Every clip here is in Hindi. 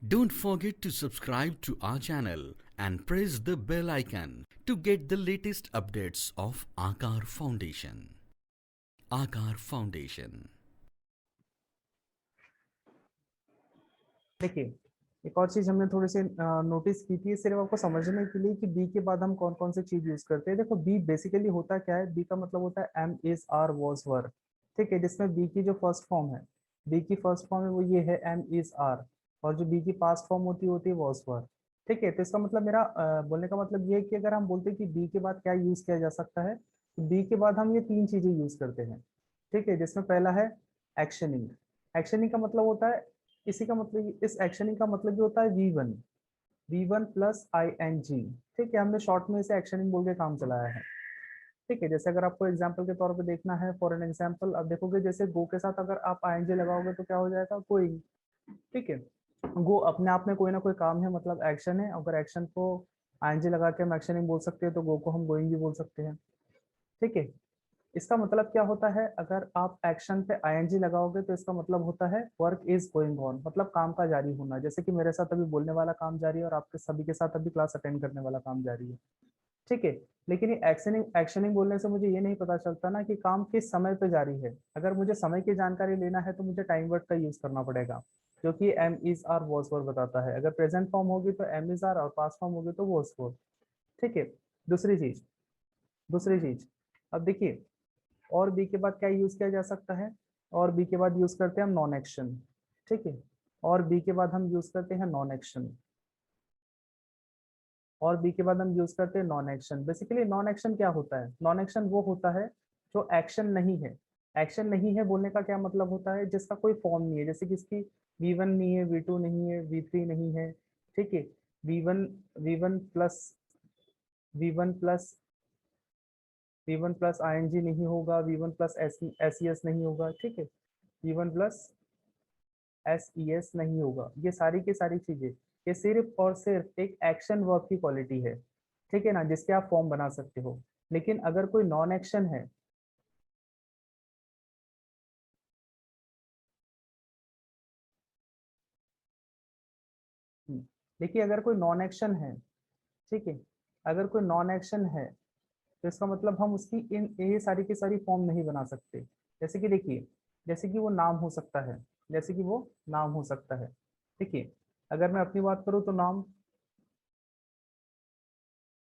Don't forget to subscribe to our channel and press the bell icon to get the latest updates of Aakar Foundation. Aakar Foundation. देखिए, एक और चीज हमने थोड़ी सी नोटिस की थी सिर्फ आपको समझने के लिए कि बी के बाद हम कौन कौन सी चीज यूज करते हैं। देखो, बी बेसिकली होता क्या है, बी का मतलब होता है am is are was were. ठीक है, जिसमें बी की जो फर्स्ट फॉर्म है, बी की फर्स्ट फॉर्म है वो ये है एम इज आर, और जो बी की पास्ट फॉर्म होती है वॉज वर। ठीक है, तो इसका मतलब मेरा बोलने का मतलब ये है कि अगर हम बोलते हैं कि बी के बाद क्या यूज किया जा सकता है, तो बी के बाद हम ये तीन चीजें यूज करते हैं। ठीक है, जिसमें पहला है एक्शनिंग। एक्शनिंग का मतलब होता है, इसी का मतलब, इस एक्शनिंग का मतलब भी होता है V1, V1 प्लस ING। ठीक है, हमने शॉर्ट में इसे एक्शनिंग बोल के काम चलाया है। ठीक है, जैसे अगर आपको एग्जाम्पल के तौर पे देखना है, फॉर एन एग्जाम्पल, अब देखोगे जैसे गो के साथ अगर आप ING लगाओगे तो क्या हो जाएगा, गोइंग। ठीक है, गो अपने आप में कोई ना कोई काम है, मतलब एक्शन है। अगर एक्शन को ING लगा के हम एक्शनिंग बोल सकते हैं, तो गो को हम गोइंग भी बोल सकते हैं। ठीक है, इसका मतलब क्या होता है, अगर आप एक्शन पे ING लगाओगे तो इसका मतलब होता है वर्क इज गोइंग ऑन, मतलब काम का जारी होना। जैसे कि मेरे साथ अभी बोलने वाला काम जारी है और आपके सभी के साथ अभी क्लास अटेंड करने वाला काम जारी है। ठीक है, लेकिन ये एक्शनिंग एक्शनिंग बोलने से मुझे ये नहीं पता चलता ना कि काम किस समय पे जारी है। अगर मुझे समय की जानकारी लेना है तो मुझे टाइम वर्ड का यूज करना पड़ेगा, जो कि am is are was for बताता है। अगर प्रेजेंट फॉर्म होगी तो एम इज आर, और पास्ट फॉर्म होगी तो वॉज फोर। ठीक है, दूसरी चीज दूसरी चीज अब देखिए, और बी के बाद क्या यूज किया जा सकता है, और बी के बाद यूज करते हैं हम नॉन एक्शन। ठीक है, और बी के बाद हम यूज करते हैं नॉन एक्शन, और बी के बाद हम यूज करते हैं non action. Basically non action क्या होता है, नॉन एक्शन वो होता है जो एक्शन नहीं है। एक्शन नहीं है बोलने का क्या मतलब होता है, जिसका कोई फॉर्म नहीं है, जैसे कि इसकी V1 नहीं है, V2 नहीं है, V3 नहीं है। ठीक है, V1 V1 plus V1 plus V1 plus ING नहीं होगा, V1 प्लस SES नहीं होगा। ठीक है, V1 प्लस SES नहीं होगा। ये सारी की सारी चीजें, ये सिर्फ और सिर्फ एक एक्शन वर्ब की क्वालिटी है। ठीक है ना, जिसके आप फॉर्म बना सकते हो। लेकिन अगर कोई नॉन एक्शन है, देखिए अगर कोई नॉन एक्शन है, ठीक है, अगर कोई नॉन एक्शन है तो इसका मतलब हम उसकी इन ये सारी की सारी फॉर्म नहीं बना सकते। जैसे कि देखिए, जैसे कि वो नाम हो सकता है, जैसे कि वो नाम हो सकता है। देखिए, अगर मैं अपनी बात करूँ तो नाम।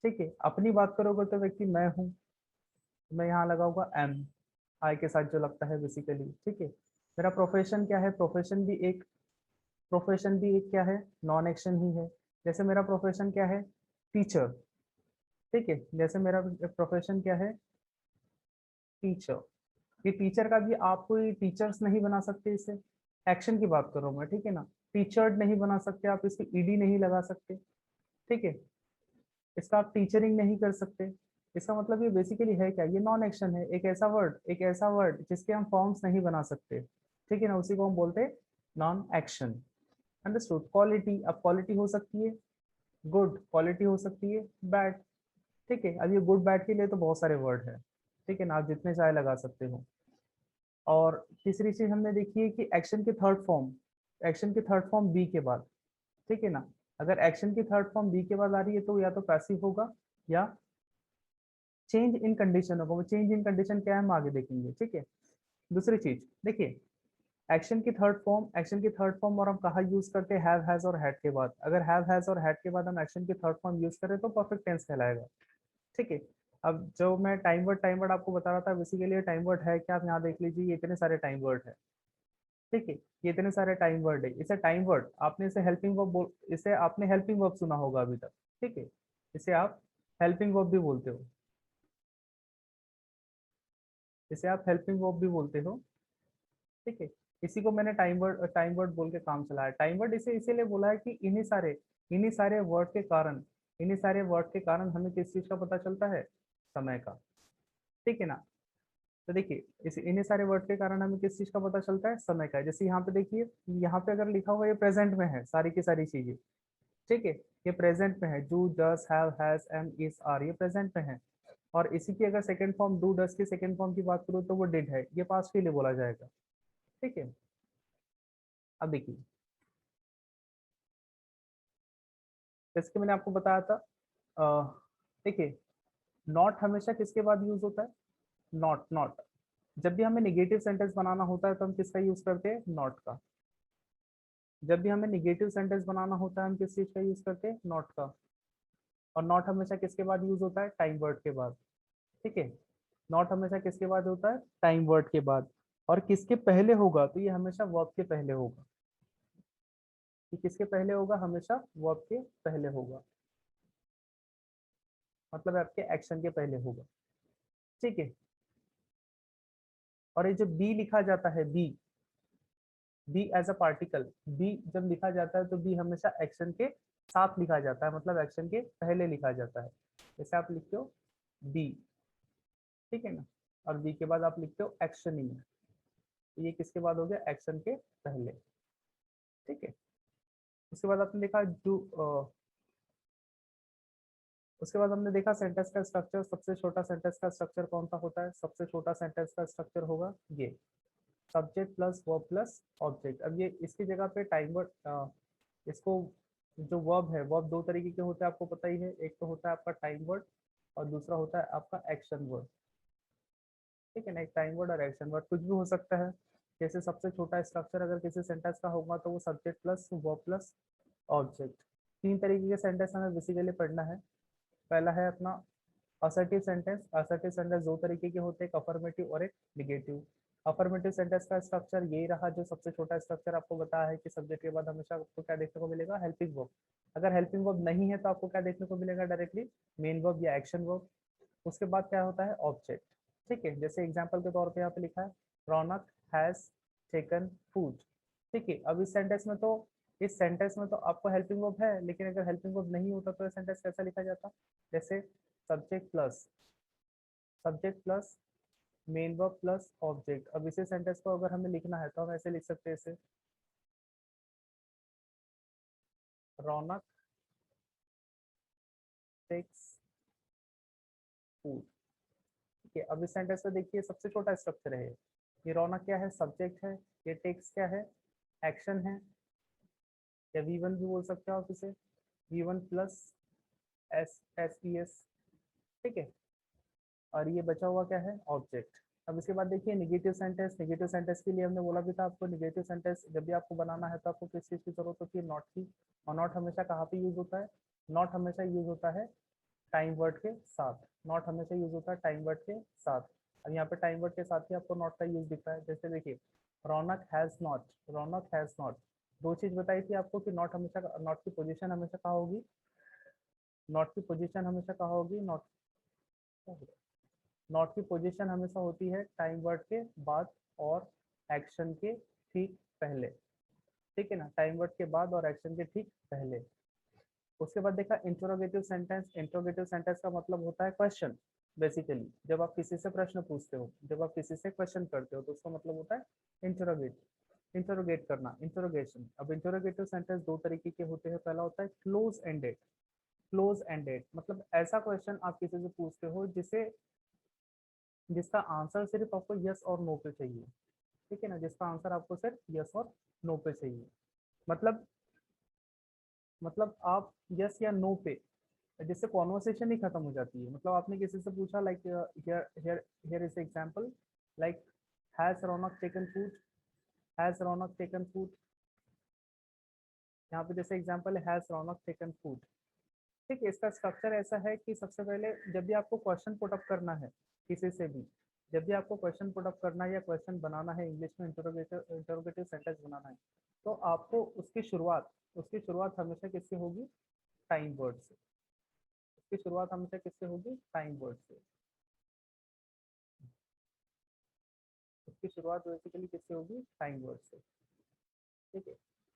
ठीक है, अपनी बात करोगे तो व्यक्ति मैं हूँ, मैं यहाँ लगाऊंगा एम, आई के साथ जो लगता है बेसिकली। ठीक है, मेरा प्रोफेशन क्या है, प्रोफेशन भी एक क्या है, नॉन एक्शन ही है। जैसे मेरा प्रोफेशन क्या है, टीचर। ठीक है, जैसे मेरा प्रोफेशन क्या है, टीचर। ये टीचर का भी आप कोई टीचर्स नहीं बना सकते इसे, एक्शन की बात कर रहा हूँ मैं। ठीक है ना, टीचर्ड नहीं बना सकते आप, इसकी ईडी नहीं लगा सकते। ठीक है, इसका आप टीचरिंग नहीं कर सकते। इसका मतलब ये बेसिकली है क्या, ये नॉन एक्शन है, एक ऐसा वर्ड जिसके हम फॉर्म्स नहीं बना सकते। ठीक है ना, उसी को हम बोलते हैं नॉन एक्शन। अंडरस्टूड। क्वालिटी, अब क्वालिटी हो सकती है गुड, क्वालिटी हो सकती है बैड। ठीक है, अब ये गुड बैड के लिए तो बहुत सारे वर्ड है। ठीक है ना, आप जितने चाहे लगा सकते हो। और तीसरी चीज हमने देखी है कि एक्शन की थर्ड फॉर्म बी के बाद। ठीक है ना, अगर एक्शन की थर्ड फॉर्म बी के बाद आ रही है तो या तो पैसिव होगा या चेंज इन कंडीशन होगा। वो चेंज इन कंडीशन क्या है हम आगे देखेंगे। ठीक है, दूसरी चीज देखिए, एक्शन की थर्ड फॉर्म और हम कहाँ यूज करते हैं, हैव हैज और हैड के बाद। अगर हैव हैज और हैड के बाद हम एक्शन की थर्ड फॉर्म यूज करें तो परफेक्ट टेंस कहलाएगा। ठीक है, अब जो मैं टाइम वर्ड आपको बता रहा था, बेसिकली टाइम वर्ड है क्या, आप यहाँ देख लीजिए, ये इतने सारे टाइम वर्ड है। ठीक है, ये इतने सारे टाइम वर्ड है। इसे टाइम वर्ड, आपने इसे हेल्पिंग वर्ब बोल, इसे आपने हेल्पिंग वर्ब सुना होगा अभी तक। ठीक है, इसे आप हेल्पिंग वर्ब भी बोलते हो, इसे आप हेल्पिंग वर्ब भी बोलते हो। ठीक है, इसी को मैंने टाइम वर्ड बोल के काम चलाया। टाइम वर्ड इसे इसीलिए बोला है कि इन्हीं सारे वर्ड के कारण, इन्हीं सारे वर्ड के कारण हमें किस चीज का पता चलता है, समय का। ठीक है ना, तो देखिए इस इन्हीं सारे वर्ड के कारण हमें किस चीज का पता चलता है, समय का। जैसे यहाँ पे देखिए, यहाँ पे अगर लिखा हुआ ये प्रेजेंट में है सारी की सारी चीजें। ठीक है, ये प्रेजेंट में है, do does have has am is are, ये प्रेजेंट में है। और इसी की अगर सेकंड फॉर्म, डू डस की सेकंड फॉर्म की बात करूँ तो वो डिड है, ये पास्ट के लिए बोला जाएगा। ठीक है, अब देखिए, जैसे कि मैंने आपको बताया था, देखिए नॉट हमेशा किसके बाद यूज होता है, नॉट नॉट। जब भी हमें निगेटिव सेंटेंस बनाना होता है तो हम किसका यूज करते हैं, नॉट का। जब भी हमें निगेटिव सेंटेंस बनाना होता है हम किस चीज का यूज करते हैं, नॉट का। और नॉट हमेशा किसके बाद यूज होता है, टाइम वर्ड के बाद। ठीक है, नॉट हमेशा किसके बाद होता है, टाइम वर्ड के बाद। और किसके पहले होगा, तो ये हमेशा वर्ब के पहले होगा। ये किसके पहले होगा, हमेशा वर्ब के पहले होगा, मतलब आपके एक्शन के पहले होगा। ठीक है, और ये जो बी लिखा जाता है, be, be as a particle, be जब लिखा जाता है तो बी हमेशा एक्शन के साथ लिखा जाता है, मतलब एक्शन के पहले लिखा जाता है। जैसे आप लिखते हो बी, ठीक है ना, और बी के बाद आप लिखते हो एक्शनिंग, ये किसके बाद हो गया, एक्शन के पहले। ठीक है, उसके बाद आपने देखा डू, उसके बाद हमने देखा सेंटेंस का स्ट्रक्चर। सबसे छोटा सेंटेंस का स्ट्रक्चर कौन सा होता है, सबसे छोटा सेंटेंस का स्ट्रक्चर होगा ये, subject plus verb plus object. अब ये इसकी जगह पे टाइम वर्ड, इसको जो वर्ब है, वर्ब दो तरीके के होते हैं आपको पता ही है, एक तो होता है आपका टाइम वर्ड और दूसरा होता है आपका एक्शन वर्ड। ठीक है ना, एक टाइम वर्ड और एक्शन वर्ड कुछ भी हो सकता है। जैसे सबसे छोटा स्ट्रक्चर अगर किसी सेंटेंस का होगा तो वो subject plus verb plus object. तीन तरीके के सेंटेंस हमें बेसिकली पढ़ना है। पहला है अपना असर्टिव सेंटेंस। असर्टिव सेंटेंस दो तरीके के होते हैं, एक अफर्मेटिव और एक निगेटिव। अफर्मेटिव सेंटेंस का स्ट्रक्चर यही रहा जो सबसे छोटा स्ट्रक्चर आपको बताया है कि सब्जेक्ट के बाद हमेशा आपको क्या देखने को मिलेगा, हेल्पिंग वर्ब। अगर हेल्पिंग वर्ब नहीं है तो आपको क्या देखने को मिलेगा, डायरेक्टली मेन वर्ब या एक्शन वर्ब। उसके बाद क्या होता है, ऑब्जेक्ट। ठीक है, जैसे एग्जाम्पल के तौर पर यहाँ पे लिखा है रौनक हैज टेकन फूड। ठीक है, अब इस सेंटेंस में तो आपको हेल्पिंग वर्ब है, लेकिन अगर हेल्पिंग वर्ब नहीं होता तो ये सेंटेंस कैसा लिखा जाता, जैसे subject plus main verb plus object. अब इसे सेंटेंस को अगर हमें लिखना है तो हम ऐसे लिख सकते हैं इसे, रौनक टेक्स फूड। ठीक है, अब इस सेंटेंस में देखिए सबसे छोटा स्ट्रक्चर है ये रौनक क्या है, सब्जेक्ट है, ये टेक्स क्या है, एक्शन है, या V1 भी बोल सकते हो आप इसे, V1 प्लस एस। ठीक है, और ये बचा हुआ क्या है, ऑब्जेक्ट। अब इसके बाद देखिए निगेटिव सेंटेंस। निगेटिव सेंटेंस के लिए हमने बोला भी था आपको, निगेटिव सेंटेंस जब भी आपको बनाना है तो आपको किस चीज़ की जरूरत होती है, नॉट की। और नॉट हमेशा कहाँ पे यूज होता है, नॉट हमेशा यूज होता है टाइम वर्ड के साथ। नॉट हमेशा यूज होता है टाइम वर्ड के साथ। अब यहाँ पे टाइम वर्ड के साथ ही आपको नॉट का यूज दिख रहा है। जैसे देखिए Raunak has not, Raunak has not. दो चीज बताई थी आपको कि नॉट हमेशा, नॉट की पोजीशन हमेशा कहाँ होगी, नॉट की पोजीशन हमेशा कहाँ होगी, नॉट की पोजीशन हमेशा होती है टाइम वर्ड के बाद और एक्शन के ठीक पहले। ठीक है ना, टाइम वर्ड के बाद और एक्शन के ठीक पहले। उसके बाद देखा इंटरोगेटिव सेंटेंस। इंटरोगेटिव सेंटेंस का मतलब होता है क्वेश्चन। बेसिकली जब आप किसी से प्रश्न पूछते हो, जब आप किसी से क्वेश्चन करते हो तो उसका मतलब होता है इंटरोगेट, इंटरोगेट करना, इंटरोगेशन। अब इंटरोगेटिव सेंटेंस दो तरीके के होते हैं। पहला होता है क्लोज एंडेड। क्लोज एंडेड मतलब ऐसा क्वेश्चन आप किसी से पूछते हो जिसका आंसर सिर्फ आपको यस और नो पे चाहिए। ठीक है ना, जिसका आंसर आपको सिर्फ यस और नो पे चाहिए। मतलब आप यस या नो पे, जिससे कॉन्वर्सेशन ही खत्म हो जाती है। मतलब आपने किसी से पूछा like here is example, like has Raunak taken food, has Raunak taken food. यहाँ पे जैसे एग्जांपल है हैज रौनक टेकन फूड। ठीक है, इसका स्ट्रक्चर ऐसा है कि सबसे पहले जब भी आपको क्वेश्चन पुट अप करना है किसी से भी, जब भी आपको क्वेश्चन पुट अप करना है या क्वेश्चन बनाना है, इंग्लिश में इंटरोगेटिव सेंटेंस बनाना है, तो आपको उसकी शुरुआत हमेशा किससे होगी, टाइम वर्ड से। उसकी शुरुआत हमेशा किससे होगी, टाइम वर्ड से। उसकी शुरुआत बेसिकली किससे होगी, टाइम वर्ड से। ठीक है,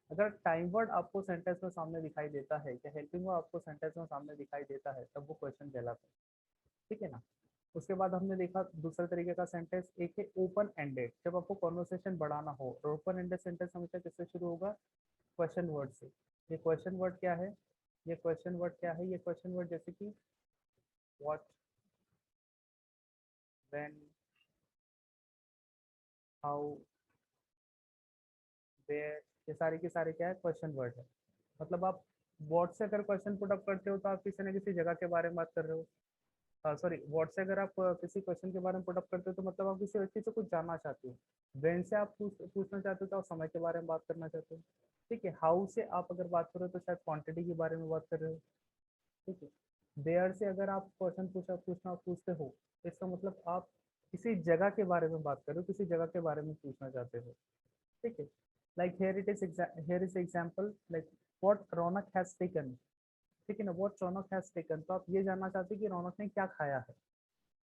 अगर टाइम वर्ड आपको सेंटेंस में सामने दिखाई देता है या हेल्पिंग वर्ड आपको सेंटेंस में सामने दिखाई देता है तब वो क्वेश्चन कहलाता है। ठीक है ना। उसके बाद हमने देखा दूसरे तरीके का सेंटेंस, एक है ओपन एंडेड। जब आपको कॉन्वर्सेशन बढ़ाना हो, ओपन एंडेड सेंटेंस हमेशा किससे शुरू होगा, क्वेश्चन वर्ड से। ये क्वेश्चन वर्ड क्या है, ये क्वेश्चन वर्ड क्या है, ये क्वेश्चन वर्ड जैसे कि व्हाट, व्हेन, हाउ, वेयर, ये सारे के सारे क्या है, क्वेश्चन वर्ड है। मतलब आप व्हाट से अगर क्वेश्चन पुट अप करते हो तो आप किसी न किसी जगह के बारे में बात कर रहे हो। सॉरी, व्हाट से अगर आप किसी क्वेश्चन के बारे में पुट अप करते हो तो मतलब आप किसी व्यक्ति से कुछ जानना चाहते हो। व्हेन से आप पूछना चाहते हो तो आप समय के बारे में बात करना चाहते हो। ठीक है, हाउ से आप अगर बात करो तो शायद क्वांटिटी के बारे में बात कर रहे हो। ठीक है, देयर से अगर आप क्वेश्चन पूछते हो तो इसका मतलब आप किसी जगह के बारे में बात कर रहे हो, किसी जगह के बारे में पूछना चाहते हो। ठीक है, like here is example like what Raunak has taken. ठीक है ना, व्हाट रौनक हैज टेकन, तो आप ये जानना चाहते हो कि रौनक ने क्या खाया है।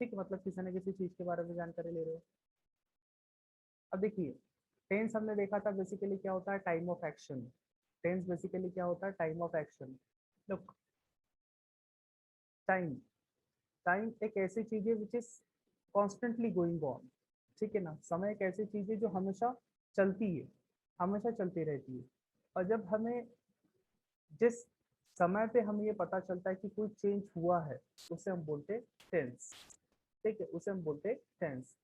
ठीक है, मतलब किसी न किसी चीज के बारे में जानकारी ले रहे हो। अब देखिए, टेंस हमने देखा था बेसिकली क्या होता है, time of action. Tense basically क्या होता है, time of action. Look, time time एक ऐसी चीज है which is constantly going on. ठीक है ना, समय एक ऐसी चीज है जो हमेशा चलती है, हमेशा चलती रहती है। और जब हमें जिस समय पे हमें ये पता चलता है कि कोई चेंज हुआ है, उसे हम बोलते टेंस। ठीक है, उसे हम बोलते टेंस।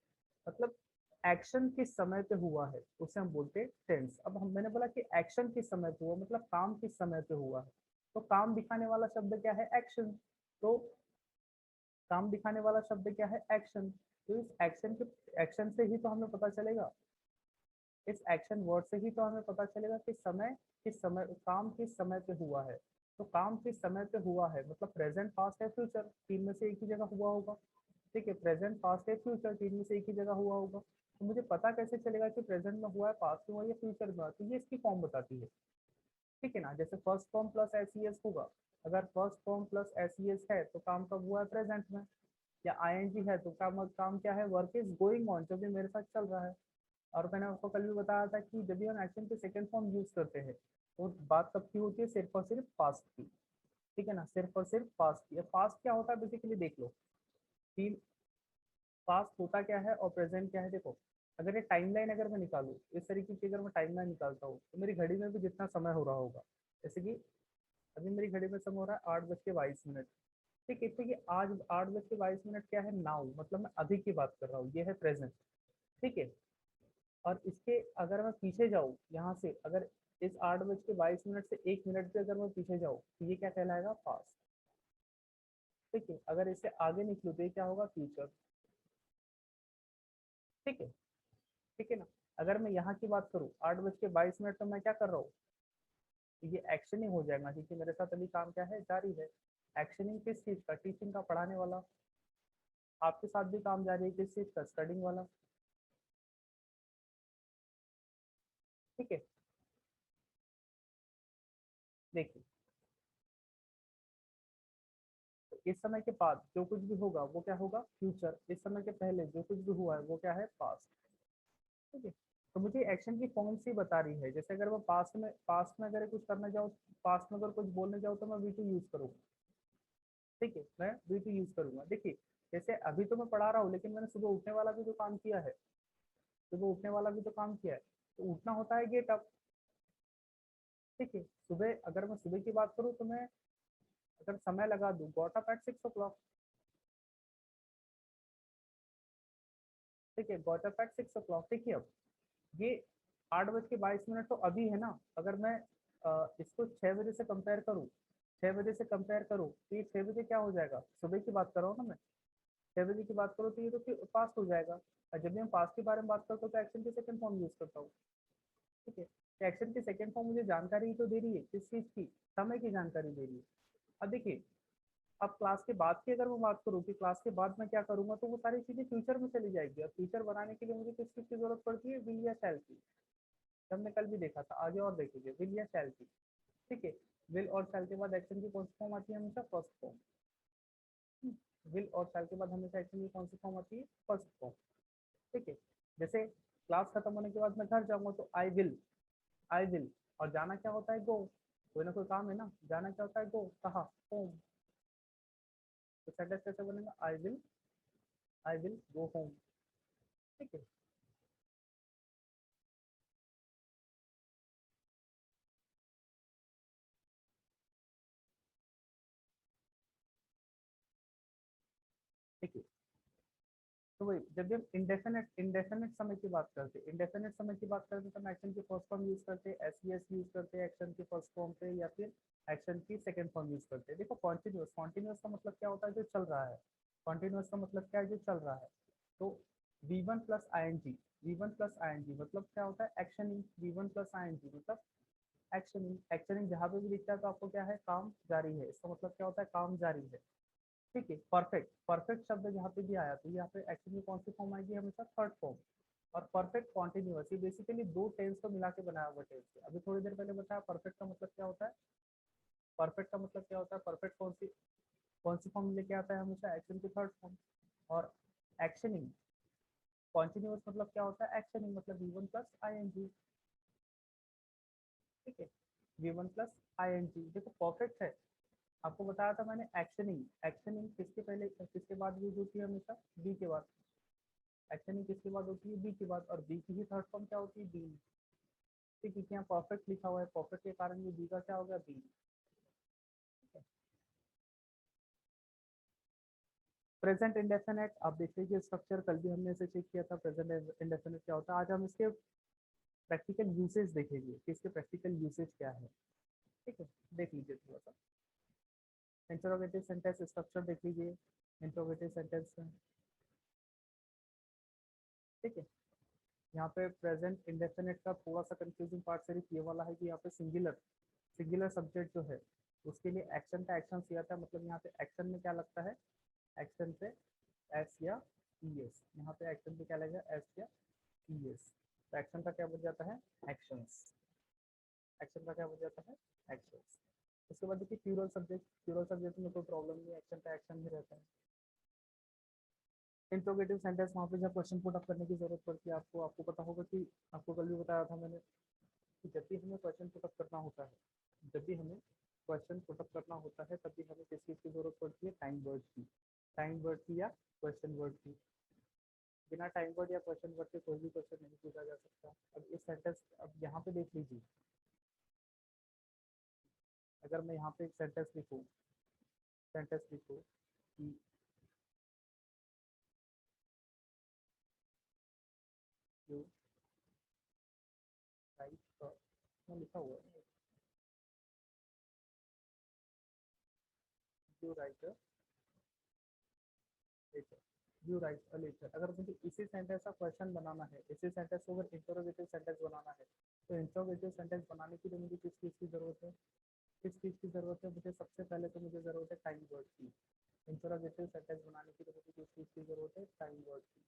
मतलब एक्शन किस समय पे हुआ है उसे हम बोलते टेंस। अब हम मैंने बोला कि एक्शन किस समय पे हुआ, मतलब काम किस समय पे हुआ है। तो काम दिखाने वाला शब्द क्या है, एक्शन। तो काम दिखाने वाला शब्द क्या है, एक्शन। तो इस एक्शन से ही तो हमें पता चलेगा, इस एक्शन वर्ड से ही तो हमें पता चलेगा कि समय किस समय, काम किस समय पे हुआ है। तो काम किस समय पे हुआ है मतलब प्रेजेंट, पास्ट या फ्यूचर, तीन में से एक ही जगह हुआ होगा। ठीक है, प्रेजेंट, पास्ट या फ्यूचर, तीन में से एक ही जगह हुआ होगा। तो मुझे पता कैसे चलेगा कि प्रेजेंट में हुआ है, पास्ट में हुआ है या फ्यूचर में हुआ है, तो ये इसकी फॉर्म बताती है। ठीक है ना, जैसे first form plus S E S होगा। अगर first form plus S E S है तो काम कब हुआ है, प्रेजेंट में। या आई एन जी है तो काम क्या है, वर्क इज गोइंग ऑन, जो भी मेरे साथ चल रहा है। और मैंने आपको कल भी बताया था कि जब भी हम एक्शन के सेकंड फॉर्म यूज करते हैं तो बात कब की होती है, सिर्फ और सिर्फ पास्ट की। ठीक है ना, सिर्फ और सिर्फ पास्ट की। पास्ट क्या होता है बेसिकली देख लो, तीन, पास्ट होता क्या है और प्रेजेंट क्या है। देखो, अगर ये टाइमलाइन अगर मैं निकालूं, इस तरीके की अगर मैं टाइमलाइन निकालता हूँ तो मेरी घड़ी में भी जितना समय हो रहा होगा, जैसे कि अभी मेरी घड़ी में समय हो रहा है 8:22। ठीक है, क्योंकि आज 8:22 क्या है, नाउ, मतलब मैं अभी की बात कर रहा हूँ, ये है प्रेजेंट। ठीक है, और इसके अगर मैं पीछे जाऊँ यहाँ से, अगर इस 8:22 से 1 मिनट भी अगर मैं पीछे जाऊँ तो ये क्या कहलाएगा, पास्ट। ठीक है, अगर इससे आगे निकलूँ तो ये क्या होगा, फ्यूचर। ठीक है, ठीक है ना। अगर मैं यहाँ की बात करूँ 8:22 तो मैं क्या कर रहा हूँ, तो ये एक्शनिंग हो जाएगा, क्योंकि मेरे साथ अभी काम क्या है, जारी है। एक्शनिंग किस चीज़ का, टीचिंग का, पढ़ाने वाला। आपके साथ भी काम जारी है, किस चीज़ का, स्टडिंग वाला। ठीक है, देखिए, तो इस समय के बाद जो कुछ भी होगा वो क्या होगा, फ्यूचर। इस समय के पहले जो कुछ भी हुआ है वो क्या है, पास्ट। ठीक है, तो मुझे एक्शन की फॉर्म से बता रही है, जैसे अगर मैं पास्ट में अगर कुछ करना जाऊँ, पास्ट में अगर कुछ बोलने जाऊँ तो मैं वी टू यूज करूँगा। ठीक है, मैं वी टू यूज करूंगा। देखिए, जैसे अभी तो मैं पढ़ा रहा हूँ लेकिन मैंने सुबह उठने वाला भी तो काम किया है, सुबह उठने वाला भी तो काम किया है। तो उठना होता है गेट अप। ठीक है, सुबह अगर मैं सुबह की बात करूँ तो मैं अगर समय लगा दूँ, गॉट अप एट 6 o'clock। ठीक है, गॉट अप एट 6 o'clock। देखिए, अब ये 8:22 तो अभी है ना। अगर मैं इसको 6 बजे से कंपेयर करूँ, 6 बजे से कंपेयर करूँ तो ये 6 बजे क्या हो जाएगा, सुबह की बात कर रहा हूँ ना मैं। 6 बजे की बात करूँ तो ये तो पास्ट हो जाएगा। और जब भी हम पास्ट के बारे में बात करते हो तो एक्शन की सेकंड फॉर्म यूज करता हूँ। ठीक है, तो एक्शन की सेकंड फॉर्म मुझे जानकारी ही तो दे रही है, किस चीज़ की, समय की जानकारी दे रही है। अब देखिए, अब क्लास के बाद की अगर मैं बात करूँ कि क्लास के बाद मैं क्या करूंगा, तो वो सारी चीजें फ्यूचर में चली जाएगी। और फ्यूचर बनाने के लिए मुझे किस चीज़ की जरूरत पड़ती है, विल या शैल की। हमने कल भी देखा था, आगे और देखेंगे, विल या शैल की। ठीक है, विल और शैल के बाद एक्शन की कौन सी फॉर्म आती है, हमेशा फर्स्ट फॉर्म। विल और शैल के बाद हमेशा एक्शन की कौन सी फॉर्म आती है, फर्स्ट फॉर्म। ठीक है, जैसे क्लास खत्म होने के बाद मैं घर जाऊंगा तो आई विल। और जाना क्या होता है, गो। कोई ना कोई काम है ना, जाना क्या होता है, गो, कहा, होम। तो सेंटेंस कैसे बनेगा, आई विल गो होम। ठीक है, ठीक है। तो वही जब भी हम इंडेफिनेट समय की बात करते हैं, इंडेफिनेट समय की बात करते हैं तो हम एक्शन की फर्स्ट फॉर्म यूज करते हैं, एसवीएस यूज करते हैं एक्शन की फर्स्ट फॉर्म पे, या फिर एक्शन की सेकंड फॉर्म यूज करते हैं। देखो कॉन्टिन्यूअस, कॉन्टिन्यूअस का मतलब क्या होता है, जो चल रहा है। कॉन्टिन्यूअस का मतलब क्या है, जो चल रहा है। तो V1 plus I N G, V1 plus I N G मतलब क्या होता है, action in. V1 plus I N G मतलब एक्शन इन। एक्शन इन जहाँ पे भी दिखता है तो आपको क्या है, काम जारी है, इसका मतलब क्या होता है, काम जारी है। ठीक है, परफेक्ट, परफेक्ट शब्द जहाँ पे भी आया तो यहाँ पे एक्शन की कौन सी फॉर्म आएगी, हमेशा थर्ड फॉर्म। और परफेक्ट कॉन्टिन्यूअस, ये बेसिकली दो टेंस को मिला के बनाया हुआ टेंस है। अभी थोड़ी देर पहले बताया परफेक्ट का मतलब क्या होता है, परफेक्ट का मतलब क्या होता है, परफेक्ट कौन सी फॉर्म लेके आता है, हमेशा एक्शन की थर्ड फॉर्म। और एक्शनिंग कॉन्टिन्यूअस मतलब क्या होता है, एक्शनिंग मतलब V1 प्लस आई एन जी। ठीक है, V1 प्लस आई एन जी। देखो परफेक्ट है, आपको बताया था मैंने, एक्शनिंग, एक्शनिंग किसके पहले किसके बाद यूज होती है, हमेशा बी के बाद। एक्शनिंग किसके बाद होती है, बी के बाद, और बी की ही थर्ड फॉर्म क्या होती है, बी। ठीक है, यहाँ परफेक्ट लिखा हुआ है, परफेक्ट के कारण ये बी का क्या हो गया, बी। प्रेजेंट इंडेफिनेट, आप देख लीजिए स्ट्रक्चर, कल भी हमने इसे चेक किया था, प्रेजेंट इंडेफिनेट क्या होता है। आज हम इसके प्रैक्टिकल यूसेज देखेंगे कि इसके प्रैक्टिकल यूसेज क्या है। ठीक है, देख लीजिए थोड़ा सा। इंटरोगेटिव सेंटेंस स्ट्रक्चर देख लीजिए, इंटरोगेटिव सेंटेंस में। ठीक है, यहाँ पे प्रेजेंट इंडेफिनेट का थोड़ा सा कंफ्यूजिंग पार्ट सिर्फ ये वाला है कि यहाँ पे सिंगुलर, सिंगुलर सब्जेक्ट जो है उसके लिए एक्शन का एक्शन सिया था, मतलब यहाँ पे एक्शन में क्या लगता है, एक्शन पे एस या ई एस। यहाँ पे एक्शन पे क्या लगेगा, एस या ई एस। तो एक्शन का क्या बन जाता है, एक्शंस। एक्शन का क्या बन जाता है, एक्शंस। उसके बाद देखिए प्लूरल सब्जेक्ट, प्लूरल सब्जेक्ट में कोई प्रॉब्लम नहीं है, एक्शन का एक्शन ही रहता है। इंट्रोगेटिव सेंटेंस, वहाँ पे जब क्वेश्चन पुट अप करने की जरूरत पड़ती है आपको, आपको पता होगा कि आपको कल भी बताया था मैंने कि जब भी हमें क्वेश्चन पुट अप करना होता है, जब भी हमें क्वेश्चन पुट अप करना होता है, तब भी हमें किस चीज़ की जरूरत पड़ती है, टाइम वर्ड की। टाइम वर्ड की या क्वेश्चन वर्ड की। बिना टाइम वर्ड या क्वेश्चन वर्ड के कोई भी क्वेश्चन नहीं पूछा जा सकता। अब इस सेंटेंस, अब यहाँ पे देख लीजिए, अगर मैं यहाँ पे एक सेंटेंस लिखूँ, सेंटेंस लिखूँ कि यू राइट, मैं लिखा हुआ है, you write letter, you write a letter. अगर मुझे इसी सेंटेंस का क्वेश्चन बनाना है, इसी सेंटेंस को अगर इंटरोगेटिव सेंटेंस बनाना है, तो इंटरोगेटिव सेंटेंस बनाने के लिए मुझे किस चीज़ की जरूरत है, किस चीज़ की जरूरत है, मुझे सबसे पहले तो मुझे जरूरत है टाइम वर्ड की। इंटरोगेटिव सेंटेंस बनाने के लिए मुझे किस चीज़ की जरूरत है, टाइम वर्ड की।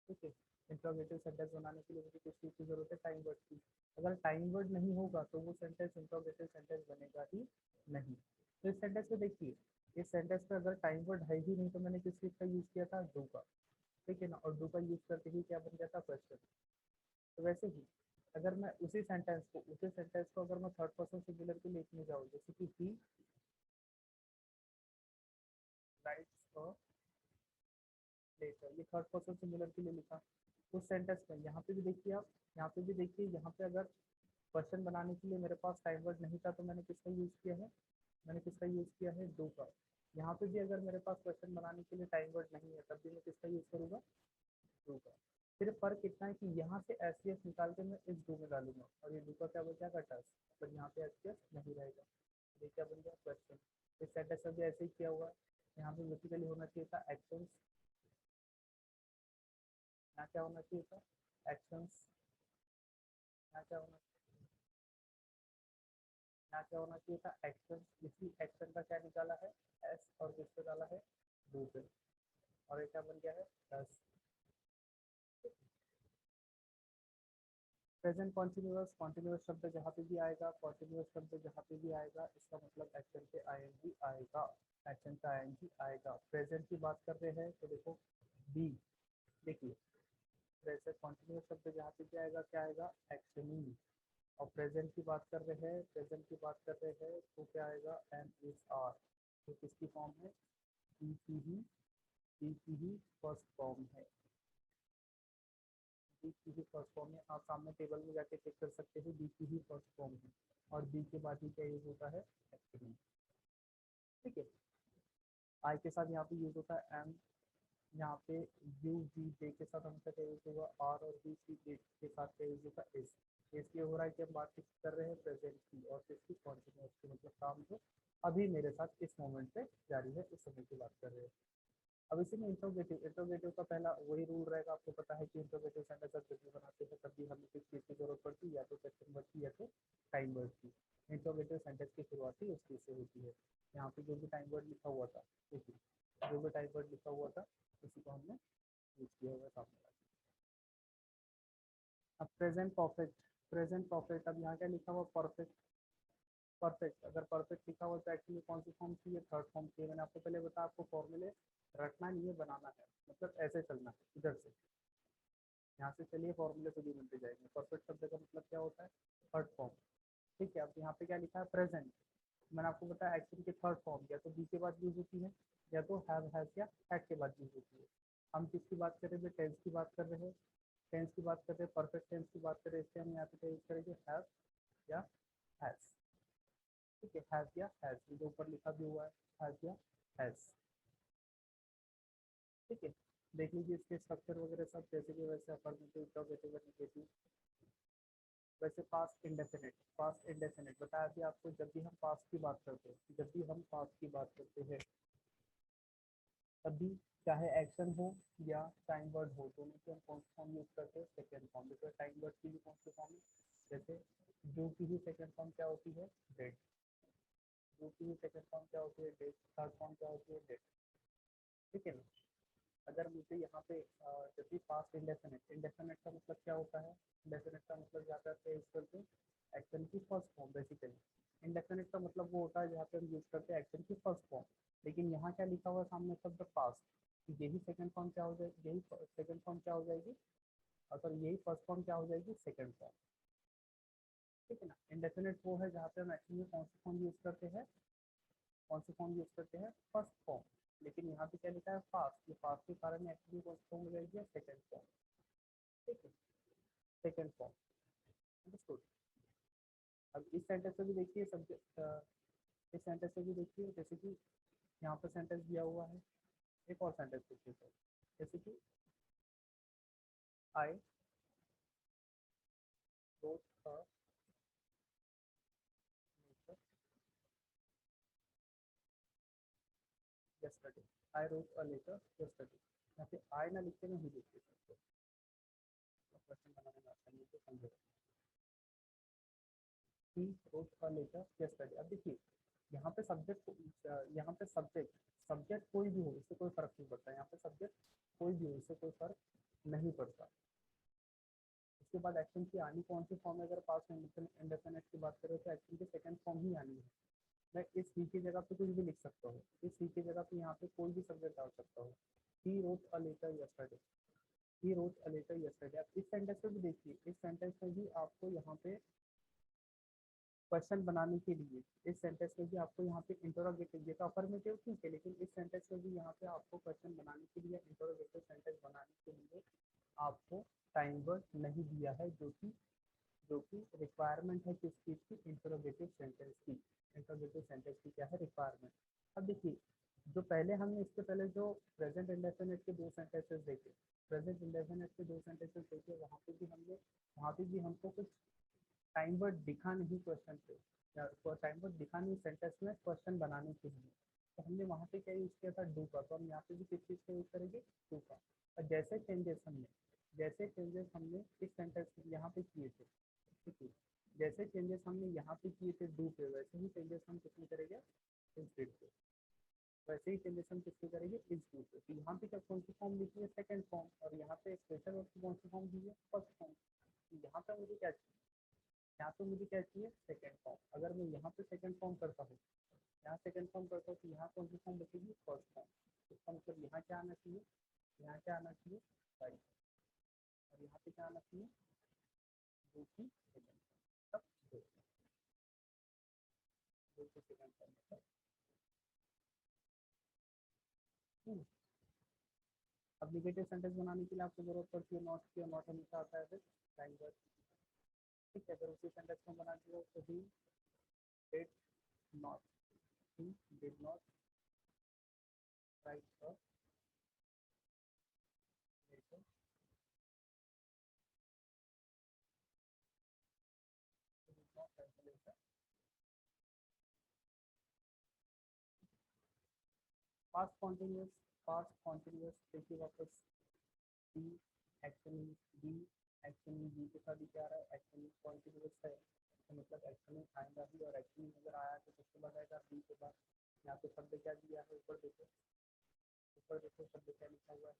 ठीक है, इंटरोगेटिव सेंटेंस बनाने के लिए मुझे किस चीज़ की जरूरत है, टाइम वर्ड की। अगर टाइम वर्ड नहीं होगा तो वो सेंटेंस इंटरोगेटिव सेंटेंस बनेगा ही नहीं। तो इस सेंटेंस में देखिए, इस सेंटेंस में अगर टाइम वर्ड है ही नहीं तो मैंने किस चीज़ का यूज़ किया था, डू का। ठीक है ना, और डू का यूज़ करके ही क्या बन गया था, क्वेश्चन। तो वैसे ही अगर मैं उसी सेंटेंस को अगर मैं थर्ड पर्सन सिंगुलर के लिखने जाऊँ, जैसे कि ही राइट्स अ लेटर, ये थर्ड पर्सन सिंगुलर के लिए लिखा। उस सेंटेंस में यहाँ पे भी देखिए आप, यहाँ पे भी देखिए, यहाँ पे अगर क्वेश्चन बनाने के लिए मेरे पास टाइम वर्ड नहीं था तो मैंने किसका यूज़ किया है, मैंने किसका यूज़ किया है, डू का। यहाँ पे भी अगर मेरे पास क्वेश्चन बनाने के लिए टाइम वर्ड नहीं है तब भी मैं किसका यूज़ करूँगा, डू का। सिर्फ फर्क इतना है कि यहाँ से एस सी एस निकाल के मैं इस डू में डालूंगा, और ये डू का क्या बन जाएगा, टस। पर यहाँ पे एस सी एस नहीं रहेगा, ये क्या बन गया, क्वेश्चन। इस सेंटेंस में भी ऐसे ही किया हुआ है। यहाँ पे बेसिकली होना चाहिए था एक्शंस, यहाँ क्या होना चाहिए था, एक्शंस। यहाँ क्या होना, यहाँ क्या होना चाहिए था, एक्शन। इसी एक्शन का क्या निकाला है, एस, और किस पे डाला है, डू पे, और ये क्या बन गया है, टस। प्रेजेंट कॉन्टिन्यूअस, कॉन्टिन्यूअस शब्द जहाँ पे भी आएगा, कॉन्टिन्यूअस शब्द जहाँ पे भी आएगा, इसका मतलब एक्शन पे आईएनजी आएगा, एक्शन का आईएनजी आएगा। प्रेजेंट की बात कर रहे हैं तो देखो बी, देखिए प्रेजेंट कॉन्टिन्यूअस शब्द जहाँ पे भी आएगा क्या आएगा, एक्शनिंग। और प्रेजेंट की बात कर रहे हैं, प्रेजेंट की बात कर रहे हैं तो क्या आएगा, एम इज आर। तो किसकी फॉर्म है, बी की ही, बी की ही फर्स्ट फॉर्म है, बी की ही फर्स्ट फॉर्म है। आप सामने टेबल में जाके चेक कर सकते हैं, बी की ही फर्स्ट फॉर्म है, और बी के बाद ही क्या यूज होता है, एक्चुअली। ठीक है, आई के साथ यहाँ पे यूज होता है एम, यहाँ पे यू वी जे के साथ हमेशा क्या यूज होगा, आर और वी सी जे के साथ क्या यूज होगा, एस। इसलिए हो रहा है कि हम बात कर रहे हैं प्रेजेंट की और किसकी, कॉन्टिन्यूअस की, मतलब काम जो अभी मेरे साथ इस मोमेंट पे जारी है, उस समय की बात कर रहे हैं। अब इसी में इंट्रोगेटिव, इंट्रोगेटिव का पहला वही रूल रहेगा, आपको पता है कि इंट्रोगेटिव सेंटेंस जब भी बनाते हैं तब भी हमें किस चीज़ की जरूरत पड़ती है, या तो क्वेश्चन वर्ड की या तो टाइम वर्ड की। इंट्रोगेटिव सेंटेंस की शुरुआत ही उस चीज़ से होती है। यहाँ पे जो भी टाइम वर्ड लिखा हुआ था, देखिए जो भी टाइम वर्ड लिखा हुआ था उसी को हमने यूज किया हुआ है सामने वाला। अब प्रेजेंट परफेक्ट, प्रेजेंट परफेक्ट, अब यहाँ क्या लिखा हुआ, परफेक्ट। परफेक्ट, अगर परफेक्ट लिखा हुआ तो एक्चुअली कौन सी फॉर्म चाहिए, थर्ड फॉर्म चाहिए। मैंने आपको पहले बताया, आपको फॉर्मूले रटना नहीं है, बनाना है, मतलब ऐसे चलना है इधर से, यहाँ से चलिए फॉर्मूले खुद ही बनते जाएंगे। परफेक्ट शब्द का मतलब क्या होता है, थर्ड फॉर्म। ठीक है, अब यहाँ पे क्या लिखा है, प्रेजेंट। मैंने आपको बताया एक्शन की थर्ड फॉर्म या तो बी के बाद यूज होती है, या तो हैव हैज या हैड के बाद यूज होती है। हम किसकी बात कर रहे हैं, टेंस की बात कर रहे हैं, टेंस की बात कर रहे हैं, परफेक्ट टेंस की बात कर रहे हैं, इसलिए हम यहाँ पे यूज करेंगे हैव या हैज। ठीक है, हैव या हैज, जो ऊपर लिखा भी हुआ है, हैव या हैज। ठीक है, देख लीजिए इसके स्ट्रक्चर वगैरह सब जैसे कि वैसे, अफर्मेटिव, इंटरोगेटिव, नेगेटिव। वैसे पास्ट इंडेफिनिट, पास्ट इंडेफिनिट बताया भी आपको, जब भी हम पास्ट की बात करते हैं, जब भी हम पास्ट की बात करते हैं तभी चाहे एक्शन हो या टाइम वर्ड हो, दोनों के हम कौन सी फॉर्म यूज करते हैं, सेकेंड फॉर्म। जैसे टाइम वर्ड की भी कौन सी फॉर्म है, जैसे डू की ही सेकेंड फॉर्म क्या होती है, डेड। डू की ही सेकेंड फॉर्म क्या होती है, डेड। थर्ड फॉर्म क्या होती है, डेड। ठीक है ना। अगर मुझे यहाँ पे जब भी पास्ट इंडेफिनिट, इंडेफिनिट का मतलब क्या होता है, इंडेफिनिट का मतलब ज़्यादा से यूज करते हैं एक्शन की फर्स्ट फॉर्म बेसिकली। इंडेफिनिट का मतलब वो होता है जहाँ पे हम यूज करते हैं एक्शन की फर्स्ट फॉर्म। लेकिन यहाँ क्या लिखा हुआ है सामने शब्द पास्ट, यही सेकंड फॉर्म क्या हो जाएगी, यही सेकंड फॉर्म क्या हो जाएगी, और सर यही फर्स्ट फॉर्म क्या हो जाएगी, सेकंड फॉर्म। ठीक है ना। इंडेफिनिट वो है जहाँ पे हम एक्चुअली कौन सी फॉर्म यूज करते हैं, कौन सी फॉर्म यूज करते हैं, फर्स्ट फॉर्म। लेकिन यहाँ पे क्या लिखा है, फास्ट, ये फास्ट के कारण एक्चुअली कौन सी फॉर्म हो जाएगी, सेकंड फॉर्म। ठीक है, सेकंड फॉर्म। अंडरस्टूड। अब इस सेंटेंस में भी देखिए सब्जेक्ट, इस सेंटेंस में भी देखिए, जैसे कि यहाँ पर सेंटेंस दिया हुआ है, एक और सेंटेंस देखिए सर, जैसे कि I wrote a letter yesterday, I wrote a letter yesterday. यहाँ पे आई ना लिख के मैं ही देखिए सर, क्वेश्चन बनाने में आसानी है तो समझे। He wrote a letter yesterday. अब देखिए यहाँ पे सब्जेक्ट, यहाँ पे सब्जेक्ट, सब्जेक्ट कोई भी हो इससे कोई फर्क नहीं पड़ता, यहाँ पे सब्जेक्ट कोई भी हो इससे कोई फर्क नहीं पड़ता। उसके बाद एक्शन की आनी कौन सी फॉर्म है, अगर पास्ट इंडेफिनिट की बात करें तो एक्शन की सेकंड फॉर्म ही आनी है। मैं इस ही की जगह पे कुछ भी लिख सकता हूँ, इस ही की जगह पे यहाँ पे कोई भी सब्जेक्ट डाल सकता हूँ। He wrote a letter yesterday, he wrote a letter yesterday. आप इस सेंटेंस में भी देखिए, इस सेंटेंस में भी आपको यहाँ पे क्वेश्चन बनाने के लिए, इस सेंटेंस में भी आपको यहाँ पे इंटरोगेटिव, ये तो अफर्मेटिव ठीक है, लेकिन इस सेंटेंस में भी यहाँ पे आपको क्वेश्चन बनाने के लिए, इंटरोगेटिव सेंटेंस बनाने के लिए आपको टाइम वर्ड नहीं दिया है, जो कि रिक्वायरमेंट है किस चीज़ की, इंटरोगेटिव सेंटेंस की। इंटरोगेटिव सेंटेंस की क्या है, रिक्वायरमेंट। अब देखिए, जो पहले हमने इसके पहले जो प्रेजेंट इंडेफिनिट के दो सेंटेंसेस देखे, प्रेजेंट इंडेफिनिट के दो सेंटेंसेस देखे, वहाँ पे भी हमको कुछ टाइम वर्ड दिखा नहीं क्वेश्चन पे, या टाइम वर्ड दिखा नहीं सेंटेंस में क्वेश्चन बनाने के लिए, तो हमने वहाँ पे क्या यूज़ किया था, डू का। तो हम यहाँ पे भी किस चीज़ का यूज़ करेंगे, डू का। और जैसे चेंजेस हमने इस सेंटेंस यहाँ पे किए थे, ठीक है, जैसे चेंजेस हमने यहाँ पे किए थे डू पे, वैसे ही चेंजेस हम किसमें करेंगे, इस डिड पे। वैसे ही चेंजेस हम किसमें करेंगे, इस डू पे। तो यहाँ पे क्या कौन सी फॉर्म लिखी है, सेकंड फॉर्म, और यहाँ पे स्पेशल वर्ब की कौन सी फॉर्म दी है, फर्स्ट फॉर्म। यहाँ पे मुझे क्या, यहाँ पे मुझे क्या चाहिए, सेकंड फॉर्म। अगर मैं यहाँ पे सेकंड फॉर्म करता हूँ, यहाँ सेकंड फॉर्म करता हूँ, तो यहाँ कौन सी फॉर्म बचेगी, फर्स्ट फॉर्म। इसका मतलब यहाँ क्या आना चाहिए, यहाँ क्या आना चाहिए, राइट। और यहाँ पे क्या आना चाहिए, दो की सेकंड फॉर्म, तब दो की सेकंड फॉर्म मतलब। अब निगेटिव सेंटेंस बनाने के लिए आपको जरूरत पड़ती है नॉट की, और नॉट हमेशा आता है फिर टाइम वर्ड। ठीक है, अगर उसी सेंटेंस को बनाते हो तो he did not, he did not write a past continuous देखिए वापस be action be action be के साथ ही क्या आ रहा है एक्शन कॉन्टिन्यूस है तो मतलब एक्शन में आएगा भी और एक्शन अगर आया तो सबसे बाद आएगा बी के बाद यहाँ पे शब्द क्या दिया है ऊपर देखो शब्द क्या लिखा हुआ है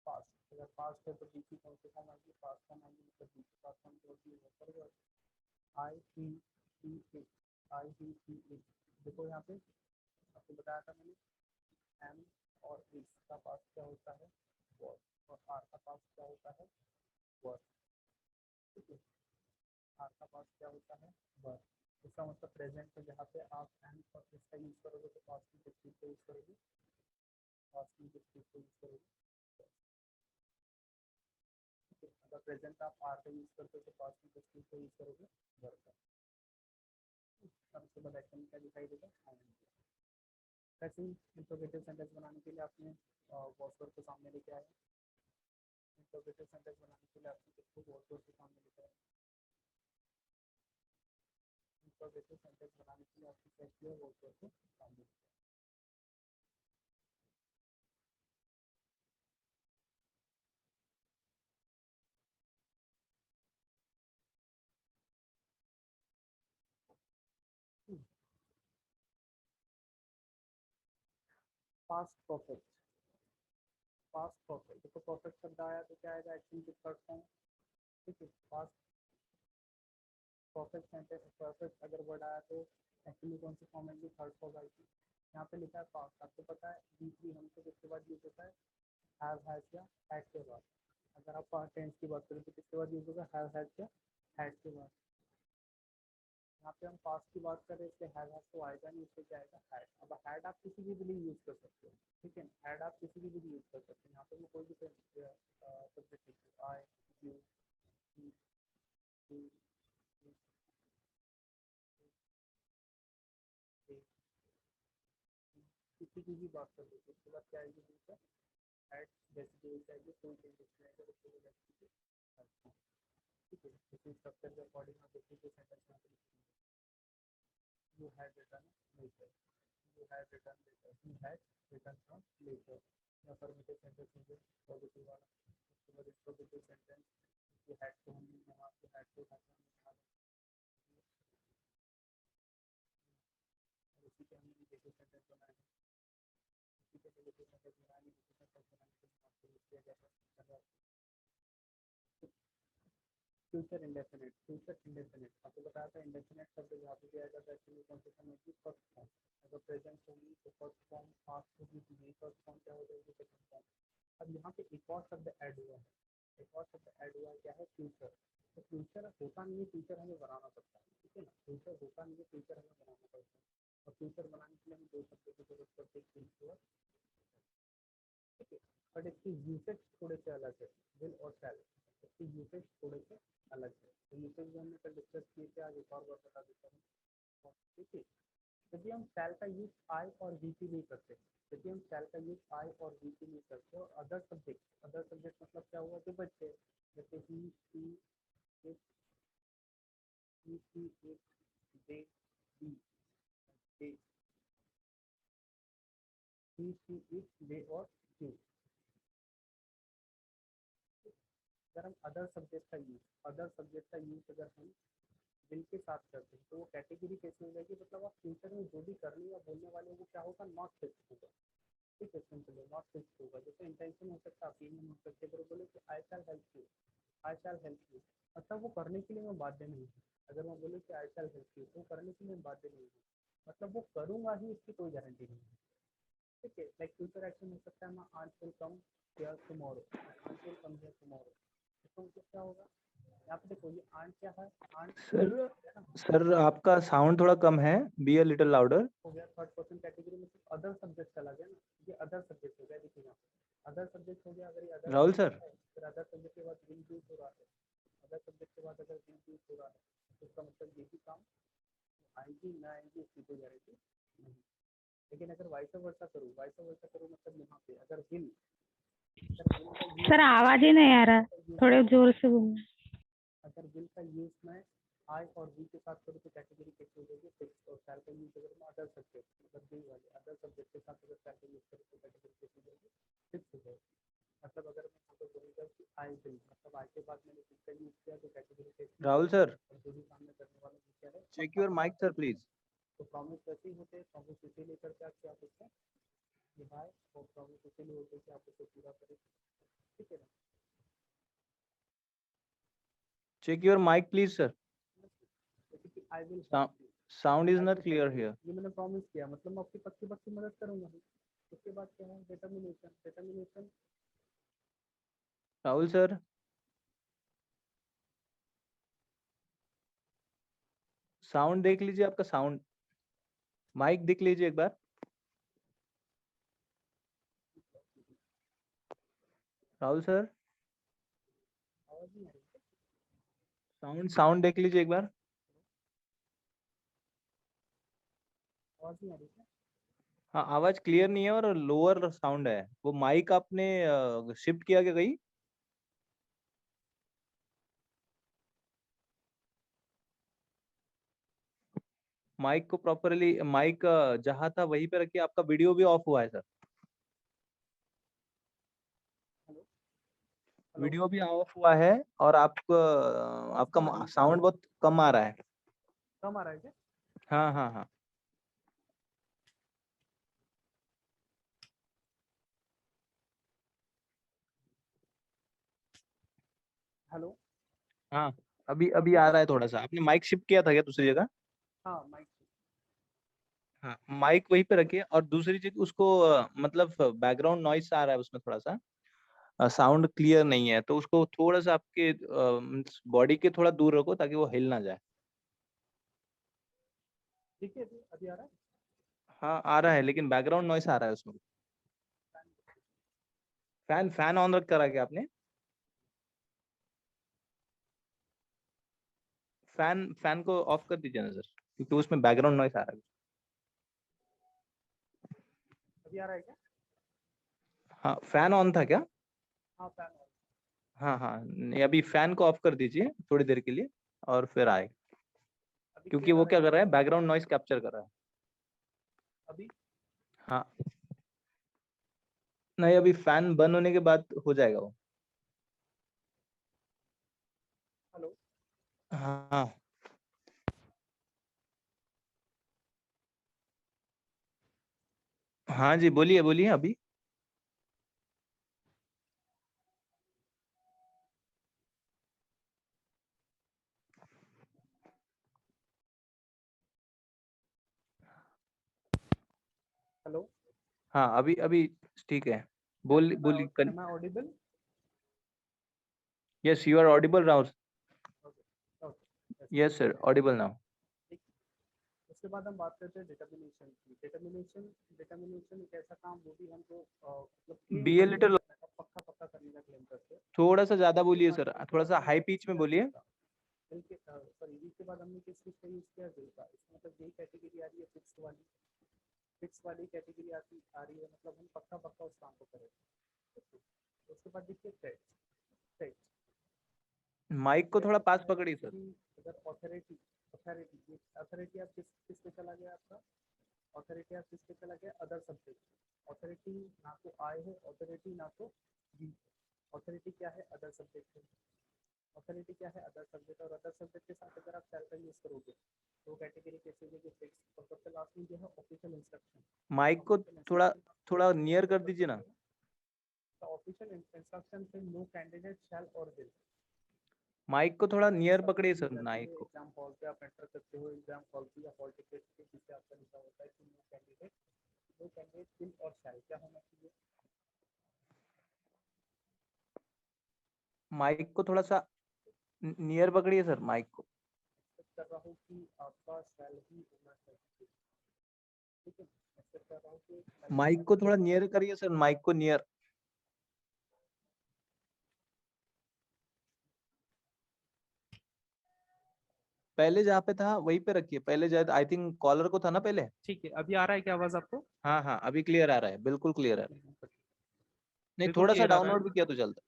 पास्ट अगर पास्ट है तो बी की कौन सी फॉर्म आएगी पास्ट फॉर्म आएगी मतलब बी की पास्ट फॉर्म जो होती है ऊपर आई ही सी ए आई ही सी ए देखो यहाँ पे आपको बताया था मैंने एम और इस का पास क्या होता है वॉज और आर का पास क्या होता है वर्ड ठीक है आर का पास क्या होता है वर्ड इसका मतलब प्रेजेंट है जहाँ पे आप एम और इसका यूज करोगे तो पास्ट में किस चीज को यूज करोगे पास्ट में किस चीज को यूज करोगे ठीक है अगर प्रेजेंट आप आर का यूज करते हो तो पास्ट में किस चीज को यूज करोगे वर्ड का अब उसके बाद एक्शन क्या दिखाई देगा वैसे ही इंट्रोगेटिव सेंटेंस बनाने के लिए आपने वॉसवर्ड को सामने लेके आया इंट्रोगेटिव सेंटेंस बनाने के लिए आपने किसको वॉसवर्ड को सामने लेके आया इंट्रोगेटिव सेंटेंस बनाने के लिए आपने क्या किया वॉसवर्ड को सामने लेके पास्ट परफेक्ट देखो परफेक्ट शब्द आया तो क्या आएगा एक्शन की थर्ड फॉर्म ठीक है पास्ट परफेक्ट सेंटेंस परफेक्ट अगर वर्ड आया तो एक्चुअली कौन सी फॉर्म आएगी थर्ड फॉर्म आएगी यहाँ पे लिखा है पास्ट आपको पता है बी3 हमसे किसके बाद यूज होता है हैव हैज या हैड के बाद अगर आप पास्ट टेंस की बात करें तो किसके बाद यूज होगा हैव हैज या हैड के बाद यहाँ पे हम पास्ट की बात करें इसलिए हैव हैज तो आएगा नहीं इससे क्या आएगा हैड अब हैड आप किसी भी लिए यूज कर सकते हो ठीक है हैड आप किसी भी लिए यूज कर सकते हैं यहाँ पे मैं कोई भी सब्जेक्ट लिखूँ आई यू ही किसी की भी बात कर लीजिए उसके बाद क्या आएगी दूसरा हैड जैसे जो चाहिए कोई चेंजेस नहीं आएगा उसके बाद ठीक है इसी स्ट्रक्चर के अकॉर्डिंग आप देखिए जो सेंटेंस यहाँ पे you had written later you had written later he had written from later या affirmative sentence में जो positive वाला उसके बाद interrogative sentence you had to हमने यहाँ पे had to था उसी के हमने नेगेटिव सेंटेंस बनाए उसी के नेगेटिव सेंटेंस बनाए नेगेटिव सेंटेंस बनाने के लिए आपको यूज किया जाता है फ्यूचर इंडेफिनिट आपको बताया था इंडेफिनिट शब्द यहाँ पे दिया जाता है एक्चुअली कौन से समय की फर्स्ट फॉर्म अगर प्रेजेंट होगी तो फर्स्ट फॉर्म पास्ट होगी तो ये फर्स्ट फॉर्म क्या हो जाएगी सेकंड फॉर्म अब यहाँ पे एक और शब्द ऐड हुआ है एक और शब्द ऐड हुआ है क्या है फ्यूचर तो फ्यूचर होता नहीं है फ्यूचर हमें बनाना पड़ता है ठीक है ना फ्यूचर होता नहीं है फ्यूचर हमें बनाना पड़ता है और फ्यूचर बनाने के लिए हमें दो शब्दों की जरूरत पड़ती है फ्यूचर ठीक है बट इसकी यूसेज थोड़े से अलग है विल और शैल इसकी यूसेज थोड़े से अलग है तो यूसेज जो हमने कल डिस्कस किए थे आज एक और बार बता देता हूँ ठीक है यदि हम शैल का यूज आई और वी की नहीं करते यदि हम शैल का यूज आई और वी की नहीं करते और अदर सब्जेक्ट मतलब क्या हुआ जो बच्चे जैसे ही she it they we they he she it they और यू अगर हम अदर सब्जेक्ट का यूज अगर हम विल के साथ करते हैं तो वो कैटेगरी कैसे हो जाएगी मतलब आप फ्यूचर में जो भी करने या बोलने वाले वो क्या होगा नॉट फिक्स होगा ठीक है सिंपल नॉट फिक्स होगा जैसे इंटेंशन हो सकता है ओपिनियन हो सकते हैं बोले कि आई शैल हेल्प यू मतलब वो करने के लिए मैं बाध्य नहीं हूँ अगर मैं बोले कि आई शैल हेल्प यू तो करने के लिए मैं बाध्य नहीं हूँ मतलब वो करूँगा ही इसकी कोई गारंटी नहीं है ठीक है लाइक फ्यूचर एक्शन हो सकता है मैं आज विल कम हियर टुमारो इसका मतलब क्या होगा यहाँ पे देखो ये आंट क्या है आंट सर आपका साउंड थोड़ा कम है बी अ लिटिल लाउडर हो गया थर्ड पर्सन कैटेगरी में सिर्फ अदर सब्जेक्ट चला गया ना ये अदर सब्जेक्ट हो गया देखिए यहाँ अदर सब्जेक्ट हो गया अगर ये अदर राहुल सर फिर अदर सब्जेक्ट के बाद विल यूज हो रहा है अदर सब्जेक्ट के बाद अगर विल यूज हो रहा है तो इसका मतलब ये भी काम आएगी ना आएगी इसकी कोई गारंटी नहीं लेकिन अगर वाइस वर्सा करूँ मतलब यहाँ पे अगर विल सर आवाज ही नहीं आ रहा थोड़े जोर से बोलना अगर विल का यूज मैं आई और वी के साथ करूँ तो कैटेगरी कैसे हो जाएगी फिक्स और शैल का यूज अगर मैं अदर सब्जेक्ट मतलब बी वाले अदर सब्जेक्ट के साथ अगर शैल का यूज बाद मैंने किसका यूज किया तो कैटेगरी टेस्ट राहुल सर, और जो भी सामने करने वाला क्या है check your mic sir please. तो प्रॉमिस वैसे ही होते हैं, प्रॉमिस इसीलिए करके आप क्या करते हैं निभाए और प्रॉमिस इसीलिए होते हैं कि आप उसे पूरा करें, ठीक है ना। Check your mic please sir, जैसे कि I will sound is not clear here. ये मैंने प्रॉमिस किया, मतलब मैं आपकी पक्की पक्की मदद करूंगा ही। उसके बाद क्या है determination, determination Rahul sir, sound देख लीजिए, आपका साउंड माइक देख लीजिए एक बार। राहुल सर, आवाज नहीं आ रही है? साउंड साउंड देख लीजिए एक बार। आवाज नहीं आ रही है? हाँ, आवाज क्लियर नहीं है और लोअर साउंड है। वो माइक आपने शिफ्ट किया क्या कहीं? माइक को प्रॉपरली, माइक जहाँ था वहीं पे रखिए। आपका वीडियो भी ऑफ हुआ है सर, हेलो हेलो, वीडियो भी ऑफ हुआ है और आपका आपका साउंड बहुत कम आ रहा है। कम आ रहा है क्या? हाँ हाँ हाँ। हेलो, हाँ, अभी अभी आ रहा है थोड़ा सा। आपने माइक शिफ्ट किया था क्या दूसरी जगह? हाँ माइक। हाँ, माइक वहीं पे रखिए। और दूसरी चीज उसको मतलब बैकग्राउंड नॉइस आ रहा है उसमें थोड़ा सा, साउंड क्लियर नहीं है, तो उसको थोड़ा सा आपके बॉडी के थोड़ा दूर रखो ताकि वो हिल ना जाए। ठीक है, अभी आ रहा है? हाँ आ रहा है, लेकिन बैकग्राउंड नॉइस आ रहा है उसमें। फैन फैन ऑन रख करा क्या आपने? फैन फैन को ऑफ कर दीजिए ना सर, क्योंकि उसमें बैकग्राउंड नॉइस आ रहा है। अभी आ रहा है क्या? हाँ, फैन ऑन था क्या? हाँ फैन ऑन। हाँ हाँ, नहीं, अभी फैन को ऑफ कर दीजिए थोड़ी देर के लिए और फिर आए, अभी क्योंकि क्लियर आ वो रहा क्या है? कर रहा है, बैकग्राउंड नॉइस कैप्चर कर रहा है। अभी हाँ, नहीं, अभी फैन बंद होने के बाद हो जाएगा वो। हेलो, हाँ हाँ जी, बोलिए बोलिए अभी। हेलो, हाँ, अभी अभी ठीक है। बोल बोलिए। Am I audible? Yes, you are audible Rahul. Okay okay, yes sir, audible now. ठीक। उसके बाद हम बात करते हैं डिटर्मिनेशन की। डिटर्मिनेशन, डिटर्मिनेशन एक ऐसा काम वो भी हम जो मतलब क्लेम बी ए करते हैं, लिटिल, पक्का पक्का करने का क्लेम करते हैं। थोड़ा सा ज्यादा इसके बोलिए बाद सर, इसके थोड़ा बाद सा हमने हाई यूज पिच में किया बोलिए। दिल का, दिल के सॉरी वी के बाद हमने किस चीज का यूज किया? दिल का। इसका मतलब यही कैटेगरी आ रही है फिक्स वाली, फिक्स वाली कैटेगरी आती आ रही है, मतलब हम पक्का पक्का उस काम को करें। उसके बाद देखिए टेक्स्ट, टेक्स्ट माइक को टेक्स्ट थोड़ा क्या पास है? पकड़िए जैसे सर। कि अगर ऑथोरिटी, ऑथोरिटी ऑथोरिटी आप किस पे चला गया आपका? ऑथोरिटी आप किस पे चला गया? Other subject. ऑथोरिटी ना तो आई है, ऑथोरिटी ना तो बी। ऑथोरिटी क्या है? अदर सब्जेक्ट है। ऑथोरिटी क्या है? Other subject. और अदर सब्जेक्ट के साथ अगर आप शैल का यूज करोगे तो कैटेगरी कैसे होगी? फिक्स। और सबसे लास्ट में जो है ऑफिशियल इंस्ट्रक्शन। माइक को ऑफिशियल थोड़ा इंस्ट्रक्शन आप थोड़ा कैसे नियर कर कर दीजिए ना। सकते हो? तो ऑफिशियल इंस्ट्रक्शन से नो कैंडिडेट शैल और विल। माइक को थोड़ा नियर पकड़िए इंस्ट्रक्शन दी सर, जाती माइक है को। एग्जाम हॉल पे, आप एंटर करते हो एग्जाम हॉल पे या हॉल टिकट के पीछे आपका लिखा होता है कि no candidate, no candidate will और शैल क्या होना चाहिए? माइक को थोड़ा सा नियर पकड़िए सर, माइक को। एक्सेप्ट कर रहा हूँ कि आपका शैल ही होना चाहिए, ठीक है। एक्सेप्ट कर रहा हूँ कि shall ही माइक होना को थोड़ा चाहिए। नियर करिए सर, माइक को नियर। पहले जहाँ पे था वहीं पे रखिए, पहले शायद आई थिंक कॉलर को था ना पहले। ठीक है, अभी आ रहा है क्या आवाज आपको? हाँ हाँ, अभी क्लियर आ रहा है, बिल्कुल क्लियर आ रहा है। नहीं, बिल्कुल थोड़ा सा क्लियर आ रहा है। डाउनलोड भी किया तो चलता,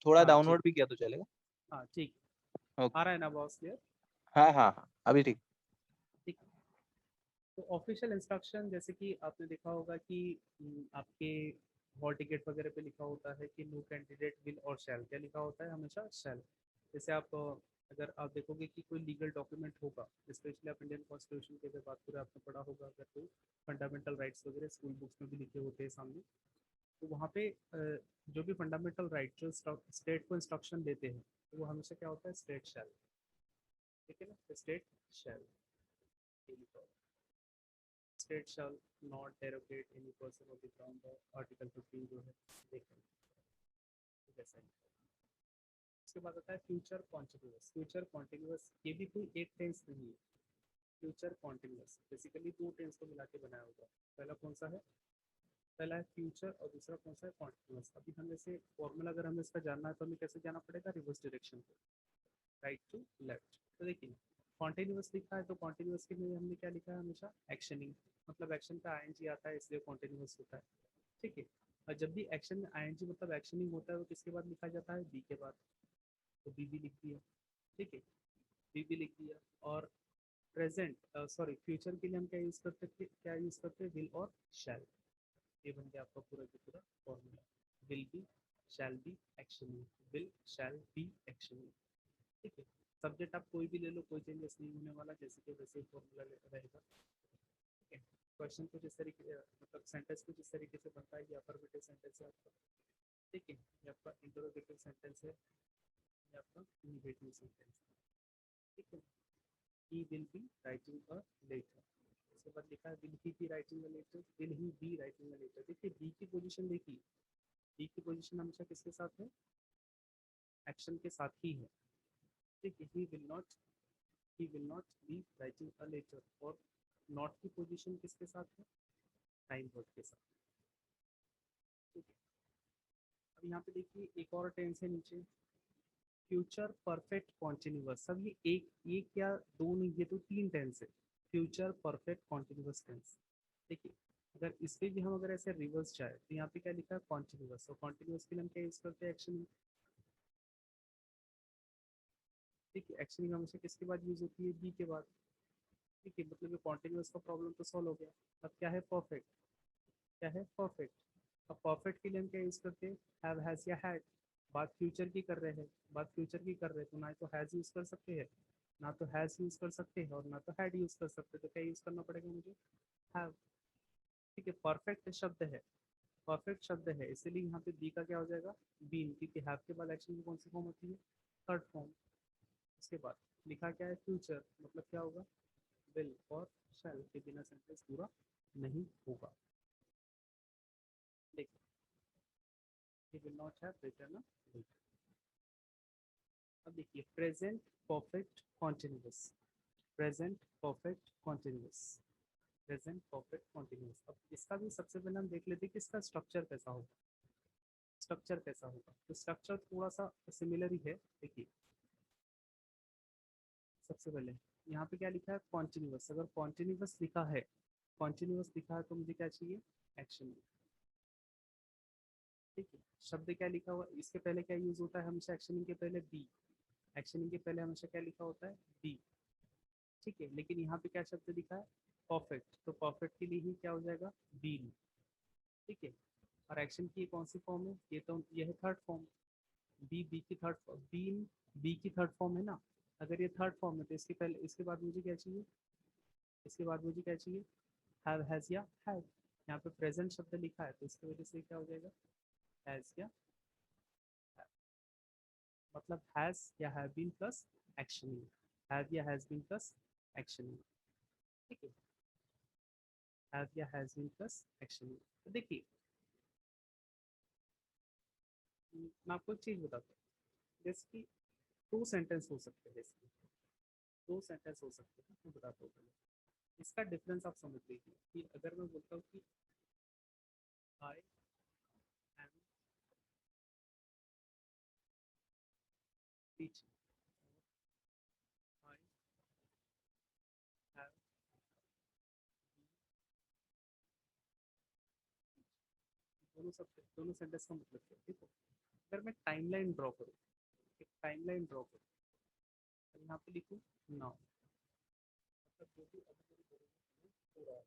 थोड़ा हाँ डाउनलोड ठीक, भी किया तो चलेगा। हाँ ठीक। ओके। आ रहा है ना बॉस क्लियर? हाँ हाँ हाँ, अभी ठीक। ठीक। तो ऑफिशियल इंस्ट्रक्शन जैसे कि आपने देखा होगा कि आपके हॉल टिकट वगैरह पे लिखा होता है कि नो कैंडिडेट विल और शैल। क्या लिखा होता है? हमेशा शैल। जैसे आप अगर आप देखोगे कि कोई लीगल डॉक्यूमेंट होगा, स्पेशली आप इंडियन कॉन्स्टिट्यूशन की अगर बात करें, आपने पढ़ा होगा अगर कोई फंडामेंटल राइट्स वगैरह स्कूल बुक्स में भी लिखे होते हैं सामने, तो वहाँ पे जो भी फंडामेंटल राइट जो स्टेट को इंस्ट्रक्शन देते हैं, तो वो हमेशा क्या होता है, स्टेट शैल, ठीक है ना, state shall, state shall not derogate any person of the ground of article 15 जो है देखें जैसा ही। उसके बाद आता है फ्यूचर कॉन्टिन्यूअस। फ्यूचर कॉन्टिन्यूअस ये भी कोई एक टेंस नहीं है, फ्यूचर कॉन्टिन्यूअस बेसिकली दो टेंस को मिला के बनाया होगा। पहला कौन सा है, पहला है फ्यूचर और दूसरा कौन सा है, कॉन्टिन्यूअस। अभी हमें से फॉर्मूला अगर हमें इसका जानना है तो हमें कैसे जाना पड़ेगा, रिवर्स डायरेक्शन पे, राइट टू लेफ्ट। तो देखिए कॉन्टिन्यूअस लिखा है तो कॉन्टिन्यूअस के लिए हमने क्या लिखा है, हमेशा एक्शनिंग, मतलब एक्शन का आईएनजी आता है इसलिए कॉन्टिन्यूअस होता है, ठीक है। और जब भी एक्शन में आईएनजी मतलब एक्शनिंग होता है वो किसके बाद लिखा जाता है, बी के बाद, तो बी भी लिख दिया, ठीक है, बी भी लिख दिया। और प्रेजेंट सॉरी फ्यूचर के लिए हम क्या यूज करते थे, क्या यूज करते हैं, विल और शैल। ये बन गया आपका पूरा का पूरा formula, will be shall be actioning, will shall be actioning, ठीक है। सब्जेक्ट आप कोई भी ले लो, कोई चेंजेस नहीं होने वाला, जैसे कि वैसे ही फॉर्मूला रहेगा, ठीक है। क्वेश्चन कुछ इस तरीके मतलब सेंटेंस कुछ इस तरीके से बनता है, ये अफर्मेटिव सेंटेंस है आपका, ठीक है, ये आपका इंटरोगेटिव सेंटेंस है, ये आपका नेगेटिव सेंटेंस है, ठीक है। He will be writing a letter, उसके बाद लिखा है will he be writing a letter, will he be writing a letter. देखिए बी की पोजीशन देखिए, बी की पोजीशन हमेशा किसके साथ है, एक्शन के साथ ही है, ठीक है। He will not be writing a letter, और नॉट की पोजीशन किसके साथ है, टाइम वर्ड के साथ, ठीक है। अब यहाँ पे देखिए एक और टेंस है नीचे, फ्यूचर परफेक्ट कॉन्टिन्यूअस। सब ये एक या दो नहीं, ये तो तीन टेंस है, फ्यूचर परफेक्ट कॉन्टिन्यूअस टेंस। देखिए अगर इस पे भी हम अगर ऐसे रिवर्स जाए तो यहाँ पे क्या लिखा है, कॉन्टिन्यूअस, और कॉन्टिन्यूअस के लिए हम क्या यूज करते हैं, एक्शन, ठीक है। एक्शन हमेशा किसके बाद यूज होती है, बी के बाद, ठीक है। मतलब ये कॉन्टिन्यूअस का प्रॉब्लम तो सॉल्व हो गया। अब क्या है परफेक्ट, क्या है परफेक्ट। अब परफेक्ट के लिए हम क्या यूज करते हैं, हैव हैज या हैड। बात फ्यूचर की कर रहे हैं, बात फ्यूचर की कर रहे हैं, तो ना तो हैज यूज कर सकते हैं, ना तो हैज यूज कर सकते हैं, और ना तो हैड यूज कर सकते हैं, तो क्या यूज करना पड़ेगा मुझे, हैव, ठीक है। परफेक्ट शब्द है, परफेक्ट शब्द है, इसीलिए यहाँ पे बी का क्या हो जाएगा, बीन, क्योंकि हैव के बाद एक्शन की कौन सी फॉर्म होती है, थर्ड फॉर्म। उसके बाद लिखा क्या है, फ्यूचर, मतलब क्या होगा, विल और शैल के बिना सेंटेंस पूरा नहीं होगा। देखिए he will not have written a letter। अब देखिए present perfect continuous, present perfect continuous, present perfect continuous. अब इसका भी सबसे पहले हम देख लेते हैं कि इसका स्ट्रक्चर कैसा होगा, स्ट्रक्चर कैसा होगा। तो स्ट्रक्चर थोड़ा सा सिमिलर ही है। देखिए सबसे पहले यहाँ पे क्या लिखा है, कॉन्टिन्यूअस। अगर कॉन्टिन्यूअस लिखा है, कॉन्टिन्यूअस लिखा है तो मुझे क्या चाहिए, एक्शन, ठीक है। शब्द क्या लिखा हुआ, इसके पहले क्या यूज होता है, हमेशा एक्शनिंग के पहले बी, एक्शनिंग के पहले हमेशा क्या लिखा होता है, बी, ठीक है। लेकिन यहाँ पे क्या शब्द लिखा है, परफेक्ट, तो परफेक्ट के लिए ही क्या हो जाएगा, बीन, ठीक है। और एक्शन की कौन सी फॉर्म है, ये तो ये है थर्ड फॉर्म, बी की थर्ड, बीन बी की थर्ड फॉर्म है ना। अगर ये थर्ड फॉर्म है तो इसके पहले, इसके बाद मुझे क्या चाहिए, इसके बाद मुझे क्या चाहिए, हैव हैज या हैड। यहाँ पे प्रेजेंट शब्द लिखा है तो इसकी वजह से क्या हो जाएगा, हैज या have। मतलब हैज या have been plus action, have या हैज बीन प्लस एक्शन, ठीक है। हैव या हैज बीन प्लस एक्शन। तो देखिए मैं आपको एक चीज बताता हूँ, जैसे कि दो सेंटेंस हो सकते हैं, जैसे दो सेंटेंस हो सकते हैं, मैं बताता हूँ पहले इसका डिफरेंस आप समझ लीजिए। कि अगर मैं बोलता हूँ कि I am teaching, I have, दोनों सेंटेंस का मतलब क्या है, देखो अगर मैं टाइमलाइन ड्रॉ करूँ, एक टाइमलाइन ड्रॉ करूँ, और यहाँ पे लिखूँ नाउ, मतलब जो भी अभी मेरी जरूरत हो रहा है,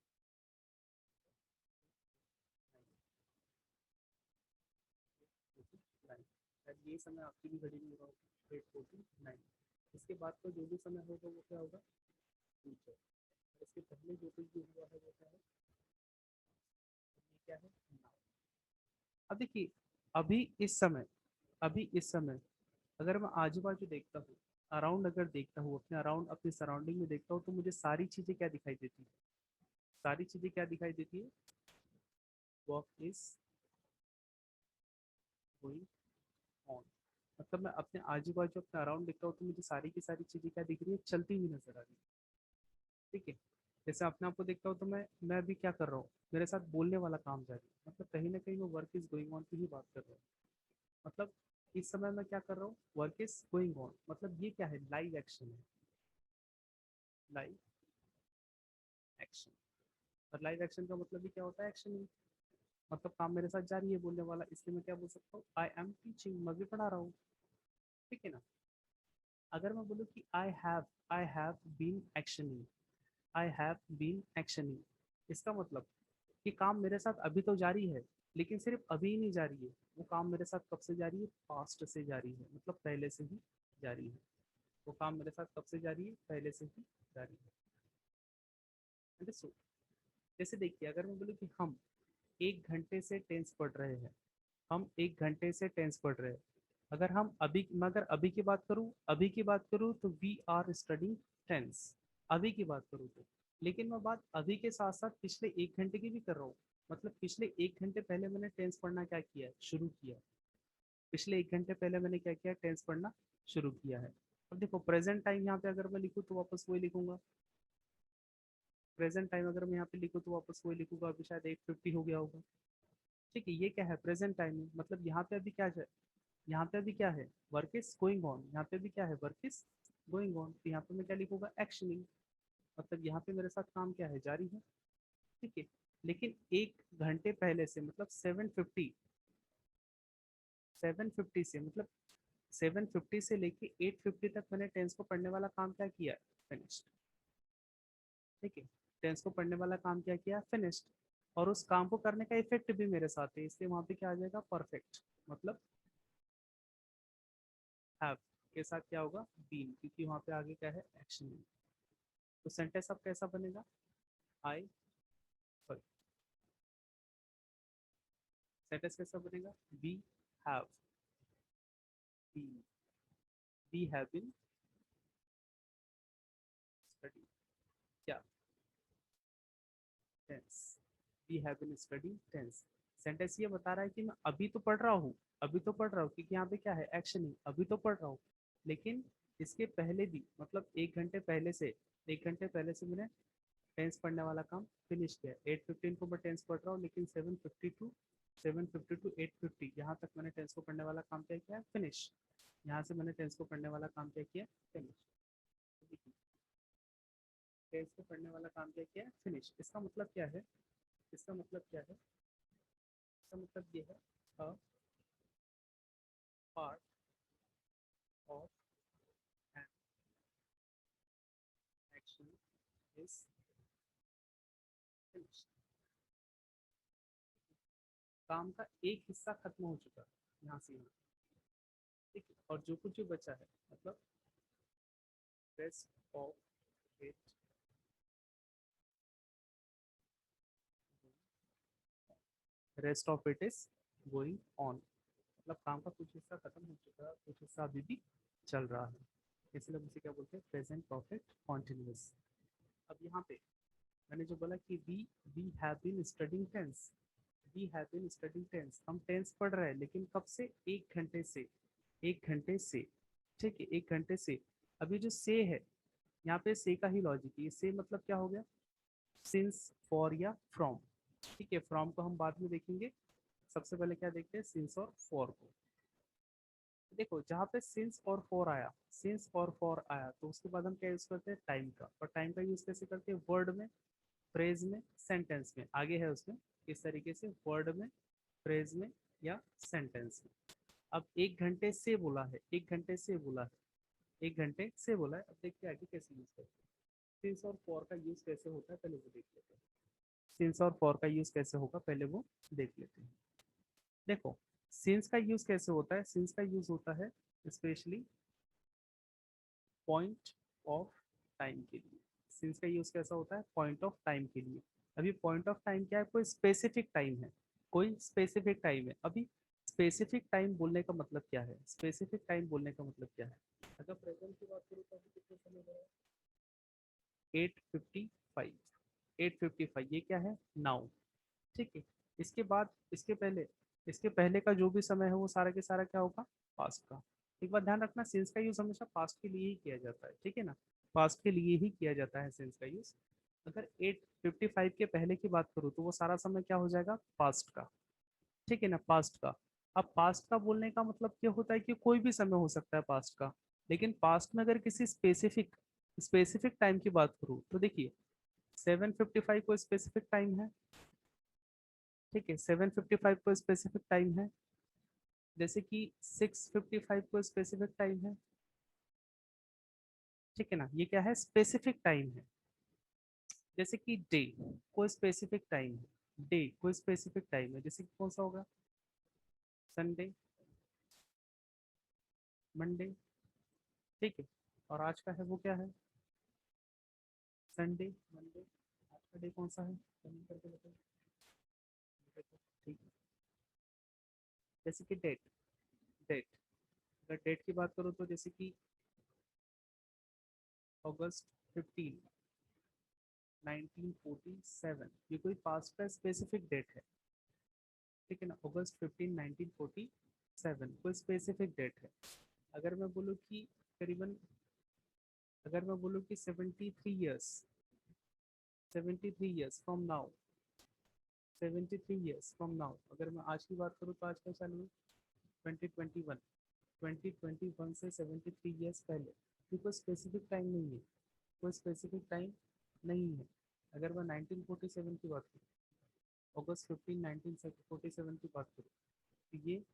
लाइन, शायद ये समय आपकी भी घड़ी में हो रहा होगा, 8:49। इसके बाद का जो भी समय होगा वो क्या होगा, फ्यूचर। इसके पहले जो कुछ भी हुआ है वो क्या है, ये क्या है, now। अब देखिए, अभी इस समय, अभी इस समय अगर मैं आजू बाजू देखता हूँ, अराउंड अगर देखता हूँ, अपने अराउंड अपनी सराउंडिंग में देखता हूँ, तो मुझे सारी चीजें क्या दिखाई देती है, सारी चीजें क्या दिखाई देती है, वर्क इज गोइंग ऑन। मतलब मैं अपने आजू बाजू अपने अराउंड देखता हूँ तो मुझे सारी की सारी चीजें क्या दिख रही है, चलती हुई नजर आ रही है। ठीक है, जैसे अपने आप को देखता हूँ तो मैं अभी क्या कर रहा हूँ, मेरे साथ बोलने वाला काम जारी है, मतलब कहीं ना कहीं मैं वर्क इज गोइंग ऑन की ही बात कर रहा हूँ। मतलब इस समय मैं क्या कर रहा हूँ, वर्क इज गोइंग ऑन, मतलब ये क्या है, लाइव एक्शन है, लाइव एक्शन। और लाइव एक्शन का मतलब भी क्या होता है, एक्शन ही, मतलब काम मेरे साथ जारी है बोलने वाला, इसलिए मैं क्या बोल सकता हूँ, आई एम टीचिंग, मैं भी पढ़ा रहा हूँ। ठीक है ना। अगर मैं बोलूँ कि I have been actioning, I have been actioning, इसका मतलब कि काम मेरे साथ अभी तो जारी है, लेकिन सिर्फ अभी ही नहीं जारी है, वो काम मेरे साथ कब से जारी है, पास्ट से जारी है, मतलब पहले से ही जारी है। वो काम मेरे साथ कब से जारी है, पहले से ही जारी है। अंडरस्टूड। जैसे देखिए, अगर मैं बोलूँ कि हम 1 घंटे से टेंस पढ़ रहे हैं, हम 1 घंटे से टेंस पढ़ रहे हैं, अगर हम अभी, मैं अगर अभी की बात करूँ, अभी की बात करूँ तो वी आर स्टडिंग टेंस, अभी की बात करूँ तो। लेकिन मैं बात अभी के साथ साथ पिछले 1 घंटे की भी कर रहा हूँ, मतलब पिछले 1 घंटे पहले मैंने टेंस पढ़ना क्या किया है, शुरू किया। पिछले 1 घंटे पहले मैंने क्या किया, टेंस पढ़ना शुरू किया है। अब देखो प्रेजेंट टाइम यहाँ पे अगर मैं लिखूँ तो वापस वही लिखूंगा, प्रेजेंट टाइम अगर मैं यहाँ पे लिखूँ तो वापस वही लिखूंगा, अभी शायद 8:50 हो गया होगा। ठीक है, ये क्या है, प्रेजेंट टाइम में, मतलब यहाँ पे अभी क्या है, यहाँ पे अभी क्या है, वर्क इज गोइंग ऑन, यहाँ पे भी क्या है, वर्क इज गोइंग ऑन, तो यहाँ पे मैं क्या लिखूंगा, एक्शनिंग, मतलब यहाँ पे मेरे साथ काम क्या है, जारी है। ठीक है, लेकिन 1 घंटे पहले से, मतलब 750 से, मतलब 750 से लेके 8:50 तक मैंने टेंस को पढ़ने वाला काम क्या किया, फिनिश्ड। ठीक है, टेंस को पढ़ने वाला काम क्या किया, फिनिश्ड। और उस काम को करने का इफेक्ट भी मेरे साथ है, इसलिए वहां पे क्या आ जाएगा, परफेक्ट, मतलब हैव के साथ क्या होगा, बीन, क्योंकि वहां पे आगे क्या है, एक्शन है। तो सेंटेंस अब कैसा बनेगा, आई, सॉरी, सेंटेंस कैसा बनेगा, we have been, we have been study, क्या, tense, we have been study tense. Sentence ये बता रहा है कि मैं अभी तो पढ़ रहा हूँ, अभी तो पढ़ रहा हूँ, क्योंकि यहाँ पे क्या है, एक्शन ही, अभी तो पढ़ रहा हूँ, लेकिन इसके पहले भी, मतलब 1 घंटे पहले से, 1 घंटे पहले से मैंने टेंस पढ़ने वाला काम फिनिश किया। 8:15 को मैं टेंस पढ़ रहा हूँ, लेकिन 7:50 टू 8:50 यहाँ तक मैंने टेंस को पढ़ने वाला काम क्या किया, फिनिश। यहाँ से मैंने टेंस को पढ़ने वाला काम क्या किया, फिनिश। टेंस को पढ़ने वाला काम क्या किया, फिनिश। इसका मतलब क्या है, इसका मतलब क्या है, इसका मतलब ये है, a part of an action is finish. काम का एक हिस्सा खत्म हो चुका है यहाँ से यहाँ। ठीक है, और जो कुछ भी बचा है, मतलब rest of it, rest of it is going on, मतलब काम का कुछ हिस्सा खत्म हो चुका है, कुछ हिस्सा अभी भी चल रहा है, इसलिए हम इसे क्या बोलते हैं, प्रेजेंट परफेक्ट कॉन्टिन्यूअस। अब यहाँ पे मैंने जो बोला कि we have been studying tense, we have been studying tense, हम टेंस पढ़ रहे हैं, लेकिन कब से, 1 घंटे से, 1 घंटे से। ठीक है, 1 घंटे से। अभी जो से है, यहाँ पे से का ही लॉजिक है, से मतलब क्या हो गया, सिंस, फॉर या फ्रॉम। ठीक है, फ्रॉम को हम बाद में देखेंगे, सबसे पहले क्या देखते हैं, सिंस और फॉर को। देखो जहाँ पे सिंस और फॉर आया, सिंस और फॉर आया, तो उसके बाद हम क्या यूज करते हैं, टाइम का। और टाइम का यूज कैसे करते हैं, वर्ड में, फ्रेज में, सेंटेंस में, आगे है उसमें, इस तरीके से वर्ड में, फ्रेज में या सेंटेंस में। अब 1 घंटे से बोला है, 1 घंटे से बोला है, 1 घंटे से बोला है, अब देखते हैं आगे कैसे यूज करते हैं। सिंस और फॉर का यूज कैसे होता है, पहले वो देख लेते हैं। सिंस और फॉर का यूज कैसे होगा, पहले वो देख लेते हैं। देखो सिंस का यूज कैसे होता है, सिंस का यूज होता है स्पेशली पॉइंट ऑफ टाइम के लिए। सिंस का यूज कैसा होता है? पॉइंट ऑफ टाइम के लिए। अभी पॉइंट ऑफ टाइम क्या है? कोई स्पेसिफिक टाइम है, कोई स्पेसिफिक टाइम है। अभी स्पेसिफिक टाइम बोलने का मतलब क्या है? स्पेसिफिक टाइम बोलने का मतलब क्या है? अगर प्रेजेंट की बात करूँ तो अभी कितने समय हो रहा है? 8:55। 8:55 ये क्या है? नाउ। ठीक है। इसके बाद इसके पहले का जो भी समय है वो सारा के सारा क्या होगा? पास्ट का। एक बात ध्यान रखना, सिंस का यूज हमेशा पास्ट के लिए ही किया जाता है, ठीक है ना? पास्ट के लिए ही किया जाता है सिंस का यूज। अगर 8:55 के पहले की बात करूँ तो वो सारा समय क्या हो जाएगा? पास्ट का। ठीक है ना? पास्ट का। अब पास्ट का बोलने का मतलब क्या होता है कि कोई भी समय हो सकता है पास्ट का। लेकिन पास्ट में अगर किसी स्पेसिफिक टाइम की बात करूँ तो देखिए 7:55 को स्पेसिफिक टाइम है। ठीक है, 7:55 को स्पेसिफिक टाइम है। जैसे कि 6:55 को स्पेसिफिक टाइम है। ठीक है ना? ये क्या है? स्पेसिफिक टाइम है। जैसे कि डे कोई स्पेसिफिक टाइम है। डे कोई स्पेसिफिक टाइम है, जैसे कि कौन सा होगा? Sunday, Monday. ठीक है। और आज का है वो क्या है? Sunday, Monday. आज का डे कौन सा है? कमेंट करके बताओ। ठीक है। जैसे कि डेट। डेट अगर डेट की बात करो तो जैसे कि अगस्त 15 1947, ये कोई पास्ट का स्पेसिफिक डेट है। ठीक है ना? अगस्त 15 1947 कोई स्पेसिफिक डेट है। अगर मैं बोलूँ कि करीबन अगर मैं बोलूँ कि 73 years from now, 73 years from now, अगर मैं आज की बात करूँ तो आज का चालू है 2021। 2021 से 73 ईयर्स पहले। ये कोई स्पेसिफिक टाइम नहीं है, कोई स्पेसिफिक टाइम नहीं है। अगर मैं 1947 की बात करूँ, अगस्त 15 1947 की बात करूँ तो ये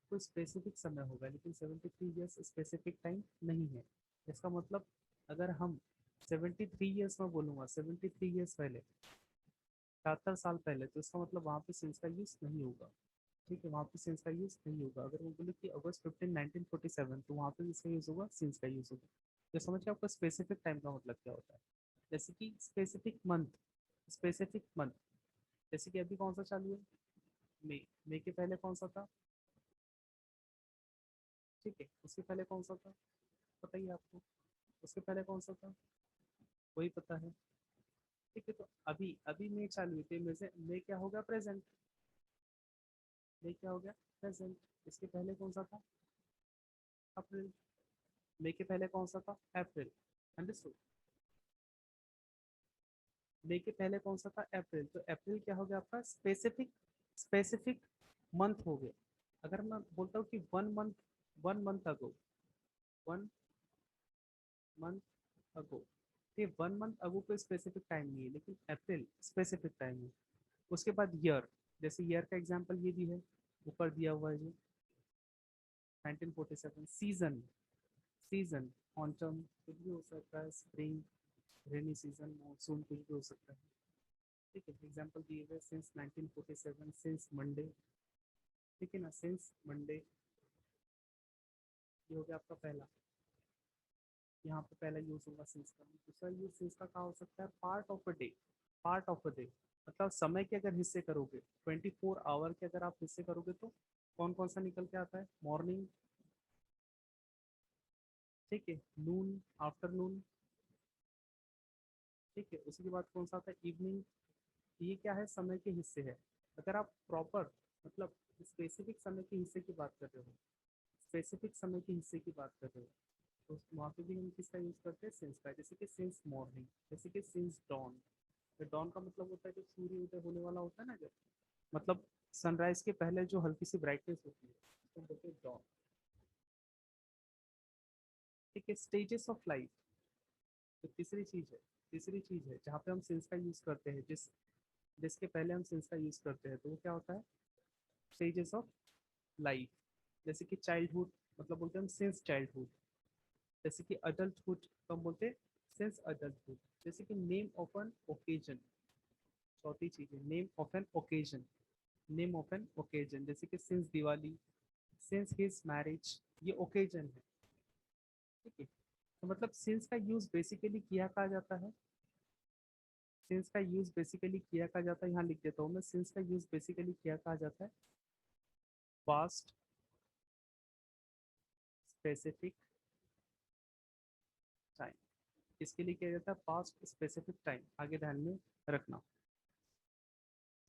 कोई स्पेसिफिक समय होगा, लेकिन 73 ईयर्स स्पेसिफिक टाइम नहीं है। इसका मतलब अगर हम 73 ईयर्स में बोलूँगा, 73 ईयर्स पहले, 73 साल पहले, तो इसका मतलब वहाँ पे सेंस का यूज नहीं होगा। ठीक है, वहाँ पे सेंस का यूज नहीं होगा। अगर मैं बोलूँ कि अगस्त 15 1947, तो वहाँ पे इसका यूज होगा, सेंस का यूज होगा। तो समझिए आपका स्पेसिफिक टाइम का मतलब क्या होता है। जैसे कि स्पेसिफिक मंथ, जैसे कि अभी कौन सा चालू है? मई। मई के पहले कौन सा था? ठीक है, उसके पहले कौन सा था? पता ही है आपको। उसके पहले कौन सा था? वही पता है। ठीक है, तो अभी अभी मई चालू हुई थी, मई से मई क्या हो गया? प्रेजेंट। मई क्या हो गया? प्रेजेंट। इसके पहले कौन सा था? अप्रैल। मई के पहले कौन सा था? अप्रैल। अंडरस्टूड? मई के पहले कौन सा था? अप्रैल। तो अप्रैल क्या हो गया आपका? स्पेसिफिक मंथ हो गया। अगर मैं बोलता हूँ कि 1 मंथ अगो, 1 मंथ अगो, ये 1 मंथ अगो कोई स्पेसिफिक टाइम नहीं है, लेकिन अप्रैल स्पेसिफिक टाइम है। उसके बाद ईयर, जैसे ईयर का एग्जांपल ये भी है, ऊपर दिया हुआ है जो 1947। सीजन, सीजन ऑटम कुछ भी हो सकता है, स्प्रिंग, रेनी सीजन, मानसून, कुछ भी हो सकता है। ठीक है, एग्जांपल दिए हुए सिंस 1947, सिंस मंडे। ठीक है ना? सिंस मंडे, ये हो गया आपका पहला। यहाँ पे पहला यूज होगा सिंस का। दूसरा यूज सिंस का कहाँ हो सकता है? Part of a day. Part of a day मतलब समय के अगर हिस्से करोगे, 24 आवर के अगर आप हिस्से करोगे तो कौन कौन सा निकल के आता है? मॉर्निंग, ठीक है, नून, आफ्टरनून। ठीक है, उसी के बाद कौन सा आता है? इवनिंग। ये क्या है? समय के हिस्से है। अगर आप प्रॉपर मतलब स्पेसिफिक समय के हिस्से की बात कर रहे हो, स्पेसिफिक समय के हिस्से की बात कर रहे हो, तो वहाँ पे भी हम किसका यूज करते हैं? सिंस का। जैसे कि सिंस मॉर्निंग, जैसे कि सिंस डॉन। तो डॉन का मतलब होता है जब सूर्य उदय होने वाला होता है ना, जब मतलब सनराइज के पहले जो हल्की सी ब्राइटनेस होती है, उसको बोलते हैं डॉन। ठीक है, स्टेजेस ऑफ लाइफ, तो तीसरी चीज है जहाँ पे हम सिंस का यूज करते हैं, जिसके पहले हम सिंस का यूज करते हैं, तो वो क्या होता है? Stages of life. जैसे कि चाइल्डहुड मतलब बोलते हैं हम सिंस चाइल्डहुड। जैसे कि अडल्टहुड तो हम बोलते हैं सिंस अडल्टहुड। जैसे कि नेम ऑफ एन ओकेजन, चौथी चीज है name of an occasion. Name of an occasion, जैसे कि since Diwali, since his marriage, ये ओकेजन है। ठीक है, तो मतलब सिंस का यूज बेसिकली किया कहा जाता है, सिंस का यूज बेसिकली किया कहा जाता है, यहाँ लिख देता हूँ मैं, सिंस का यूज बेसिकली किया कहा जाता है पास्ट स्पेसिफिक टाइम। इसके लिए किया जाता है पास्ट स्पेसिफिक टाइम, आगे ध्यान में रखना।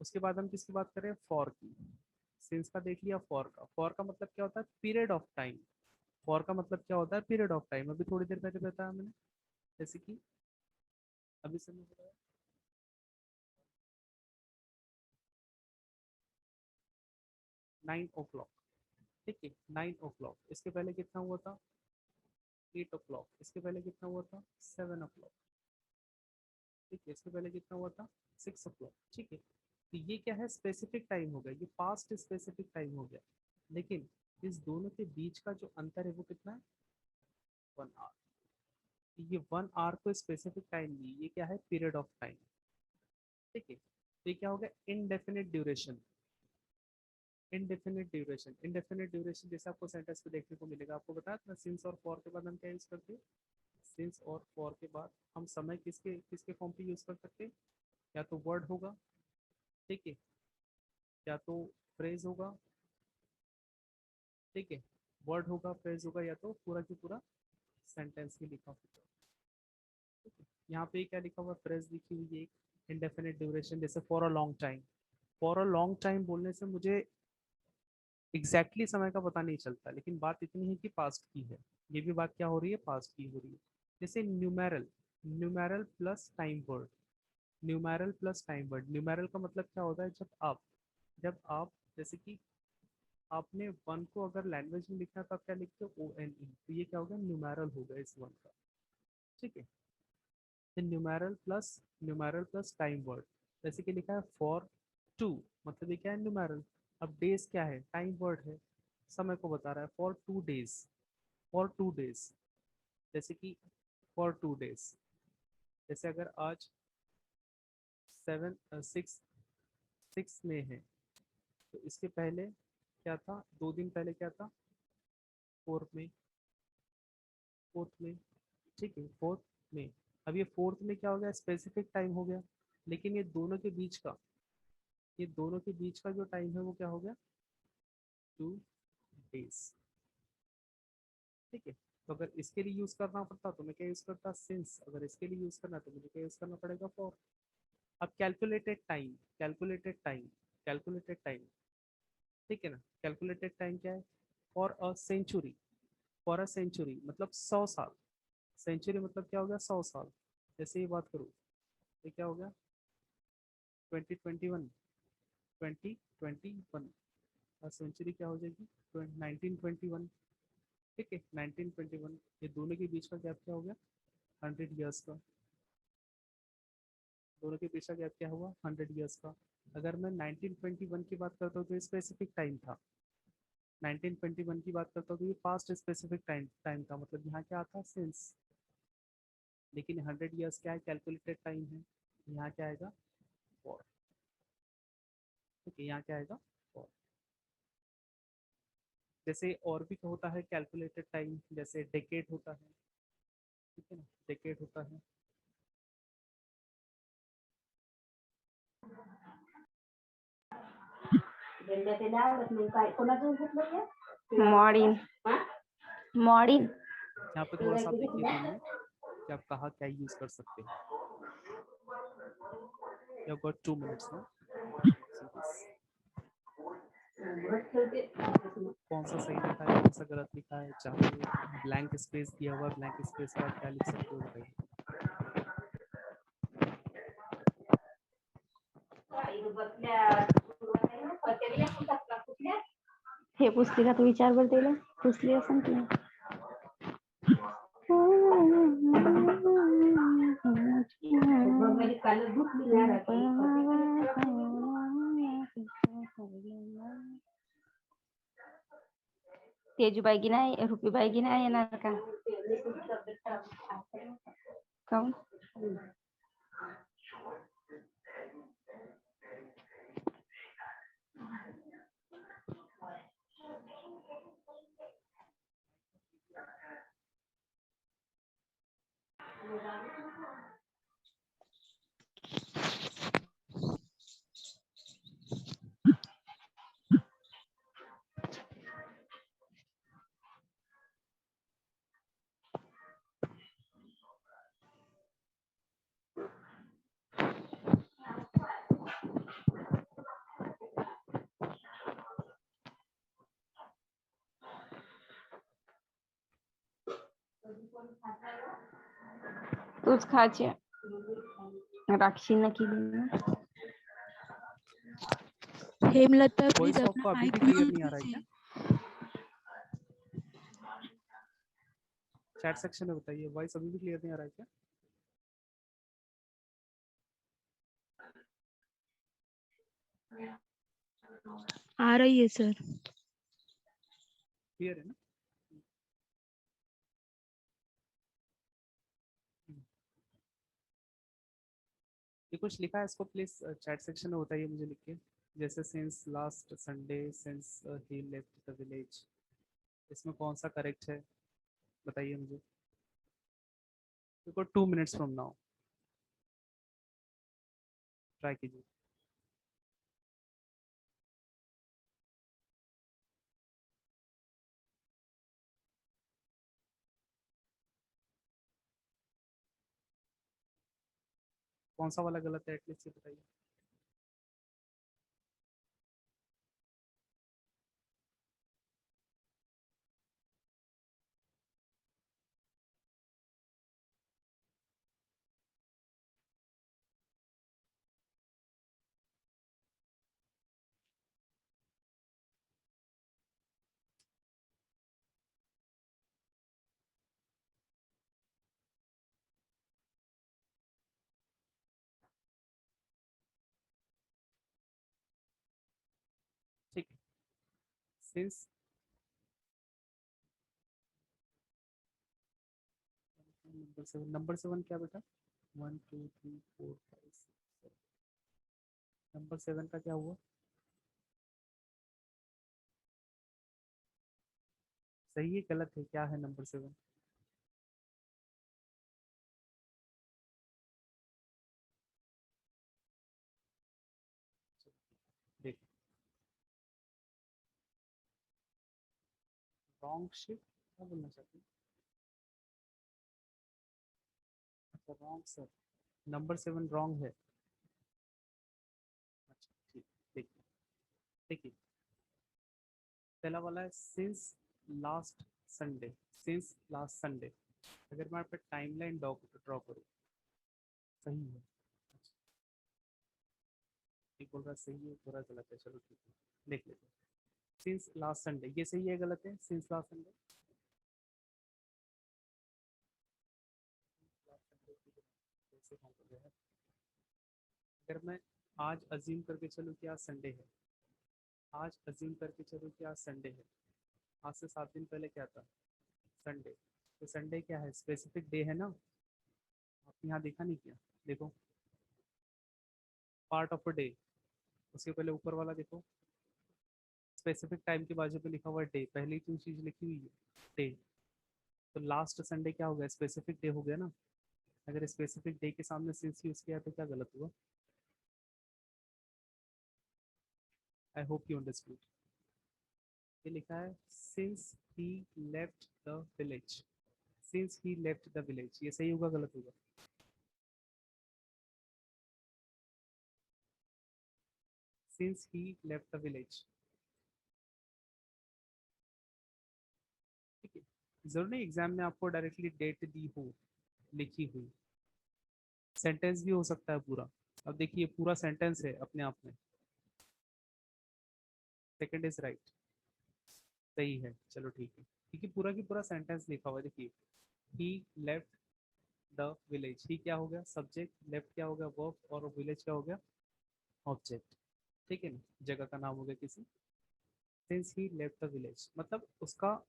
उसके बाद हम किसकी बात करें, फॉर की। सिंस का देख लिया, फॉर का मतलब क्या होता है, पीरियड ऑफ टाइम। फॉर का मतलब क्या होता है, पीरियड ऑफ टाइम। अभी थोड़ी देर पहले बताया मैंने, जैसे कि अभी समय हो रहा है 9 o'clock, ठीक है 9 o'clock। इसके पहले कितना हुआ था, 8 o'clock। इसके पहले कितना हुआ था, 7 o'clock, ठीक है। इसके पहले कितना हुआ था, 6 o'clock, ठीक है। तो ये क्या है, स्पेसिफिक टाइम हो गया, ये पास्ट स्पेसिफिक टाइम हो गया। लेकिन इस दोनों के बीच का जो अंतर है वो कितना है, 1 आवर। ये 1 आवर को स्पेसिफिक टाइम दी, ये क्या है, पीरियड ऑफ टाइम, ठीक है। तो ये क्या हो गया, indefinite duration. Indefinite duration, indefinite duration जैसे आपको सेंटेंस पे देखने को मिलेगा। आपको बताया था सिंस और फॉर के बाद हम क्या यूज करते हैं, सिंस और फॉर के बाद हम समय किसके किसके फॉर्म पे यूज कर सकते हैं, या तो वर्ड होगा, ठीक है, या तो फ्रेज होगा, ठीक है, वर्ड होगा, फ्रेज होगा, या तो पूरा की पूरा सेंटेंस ही लिखा होगा, ठीक है। यहाँ पे क्या लिखा हुआ, फ्रेज लिखी हुई है एक, इनडेफिनिट ड्यूरेशन, जैसे for a long time. For a long time बोलने से मुझे एग्जैक्टली समय का पता नहीं चलता, लेकिन बात इतनी है कि पास्ट की है, ये भी बात क्या हो रही है, पास्ट की हो रही है। जैसे numeral, numeral plus time word, numeral plus time word. Numeral का मतलब क्या होता है, जब आप जैसे कि आपने वन को अगर लैंग्वेज में लिखना तो आप क्या लिखते हो, ONE, तो ये क्या हो गया, न्यूमेरल हो गया इस वन का, ठीक है। न्यूमेरल प्लस टाइम वर्ड, जैसे कि लिखा है फॉर 2, मतलब ये क्या है, न्यूमेरल। अब डेज क्या है, टाइम वर्ड है, समय को बता रहा है, फॉर 2 days, फॉर 2 days, जैसे कि फॉर 2 days। जैसे अगर आज 6 में है, तो इसके पहले क्या था, 2 दिन पहले क्या था, 4 में, 4th में, ठीक है, 4th में। अब ये 4th में क्या हो गया, स्पेसिफिक टाइम हो गया, लेकिन ये दोनों के बीच का जो टाइम है वो क्या हो गया, 2 days, ठीक है। तो अगर इसके लिए यूज करना पड़ता तो मैं क्या यूज करता, सिंस। अगर इसके लिए यूज करना तो मुझे क्या यूज करना पड़ेगा, फॉर। अब कैलकुलेटेड टाइम, कैलकुलेटेड टाइम, ठीक है ना। कैलकुलेटेड टाइम क्या है, for a century, for a century मतलब 100 साल। सेंचुरी मतलब क्या हो गया, 100 साल। जैसे ये बात करूँ, ये क्या हो गया, 2021, 2021, और सेंचुरी क्या हो जाएगी, 1921, ठीक है, 1921। ये दोनों के बीच का गैप क्या हो गया, 100 years का। दोनों के बीच का गैप क्या हुआ, 100 years का। अगर मैं 1921 की बात करता हूँ तो ये स्पेसिफिक टाइम था, 1921 की बात करता हूँ तो ये पास्ट स्पेसिफिक टाइम था, मतलब यहाँ क्या आता है, सिंस। लेकिन 100 years क्या है, कैलकुलेटेड टाइम है, यहाँ क्या आएगा, फॉर, ठीक है, यहाँ क्या आएगा, फॉर। जैसे और भी होता है कैलकुलेटेड टाइम, जैसे डेकेड होता है, ठीक है ना, डेकेड होता है। Morning, morning. यहाँ पे थोड़ा सा आप देखिए रूल में कि आप कहाँ क्या यूज कर सकते हैं। You have got 2 minutes now. कौन सा सही लिखा है, कौन सा गलत लिखा है, जहाँ पे ब्लैंक स्पेस दिया हुआ, ब्लैंक स्पेस पे आप क्या लिख सकते हो, बताइए। हे पुसली का तू विचार बर दिला, पुसली असं की तेजूबाई की नाही, रुपीबाई की नाही येणार का, काऊन तूच खाचे राक्षी न केली. हेमलता प्लीज वॉइस अपना आपको अभी भी माइक क्लियर म्यूट नहीं आ रहा है क्या? कीजिए। चैट सेक्शन में बताइए, वॉइस अभी भी क्लियर नहीं आ रहा है क्या? आ रही है सर। क्लियर है ना? ये कुछ लिखा है, इसको प्लीज चैट सेक्शन में बताइए मुझे लिख के। जैसे since last Sunday, since he left the village, इसमें कौन सा करेक्ट है बताइए मुझे। देखो 2 मिनट्स फ्रॉम नाउ ट्राई कीजिए। कौन सा वाला गलत है एटलीस्ट ये बताइए। ठीक है, सिंस नंबर 7 क्या बेटा? 1 2 3 4 5 6 7। नंबर 7 का क्या हुआ? सही है गलत है, क्या है नंबर 7? देख, रॉन्ग शिफ्ट क्या बोलना चाहते हैं? अच्छा रॉन्ग सर, नंबर 7 रॉन्ग है। अच्छा ठीक, देखिए देखिए, पहला वाला है since last Sunday. Since last Sunday, अगर मैं पे टाइमलाइन ड्रॉ करूँ, सही है। अच्छा, एक बोल रहा सही है, पूरा गलत है, चलो ठीक है देख लेते हैं। सिंस लास्ट संडे, ये सही है गलत है? सिंस लास्ट संडे, कैसे काउंट हो गया है? अगर मैं आज अज्यूम करके चलूँ कि आज संडे है, आज अज्यूम करके चलूँ कि आज संडे है, आज से 7 दिन पहले क्या था? संडे। तो संडे क्या है? स्पेसिफिक डे है ना? आपने यहाँ देखा नहीं क्या? देखो, पार्ट ऑफ अ डे, उसके पहले ऊपर वाला देखो, स्पेसिफिक टाइम के बाजू पे लिखा हुआ है डे, पहली जो चीज लिखी हुई है डे। तो लास्ट संडे क्या हो गया? स्पेसिफिक डे हो गया ना? अगर स्पेसिफिक डे के सामने सिंस यूज किया तो क्या गलत हुआ? I hope you understood. ये लिखा है since he left the village. Since he left the village, ये सही होगा गलत होगा? Since he left the village, ठीक है। जरूर नहीं एग्जाम में आपको डायरेक्टली डेट दी हो लिखी हुई, सेंटेंस भी हो सकता है पूरा। अब देखिए पूरा सेंटेंस है अपने आप में। सेकंड इज राइट, सही है, चलो ठीक है, क्योंकि पूरा की पूरा सेंटेंस लिखा हुआ है। देखिए, ही लेफ्ट द विलेज, ही क्या हो गया? सब्जेक्ट, लेफ्ट क्या हो गया? वर्ब, और विलेज क्या हो गया? ऑब्जेक्ट, ठीक है ना, जगह का नाम हो गया किसी। Since he left the village मतलब उसका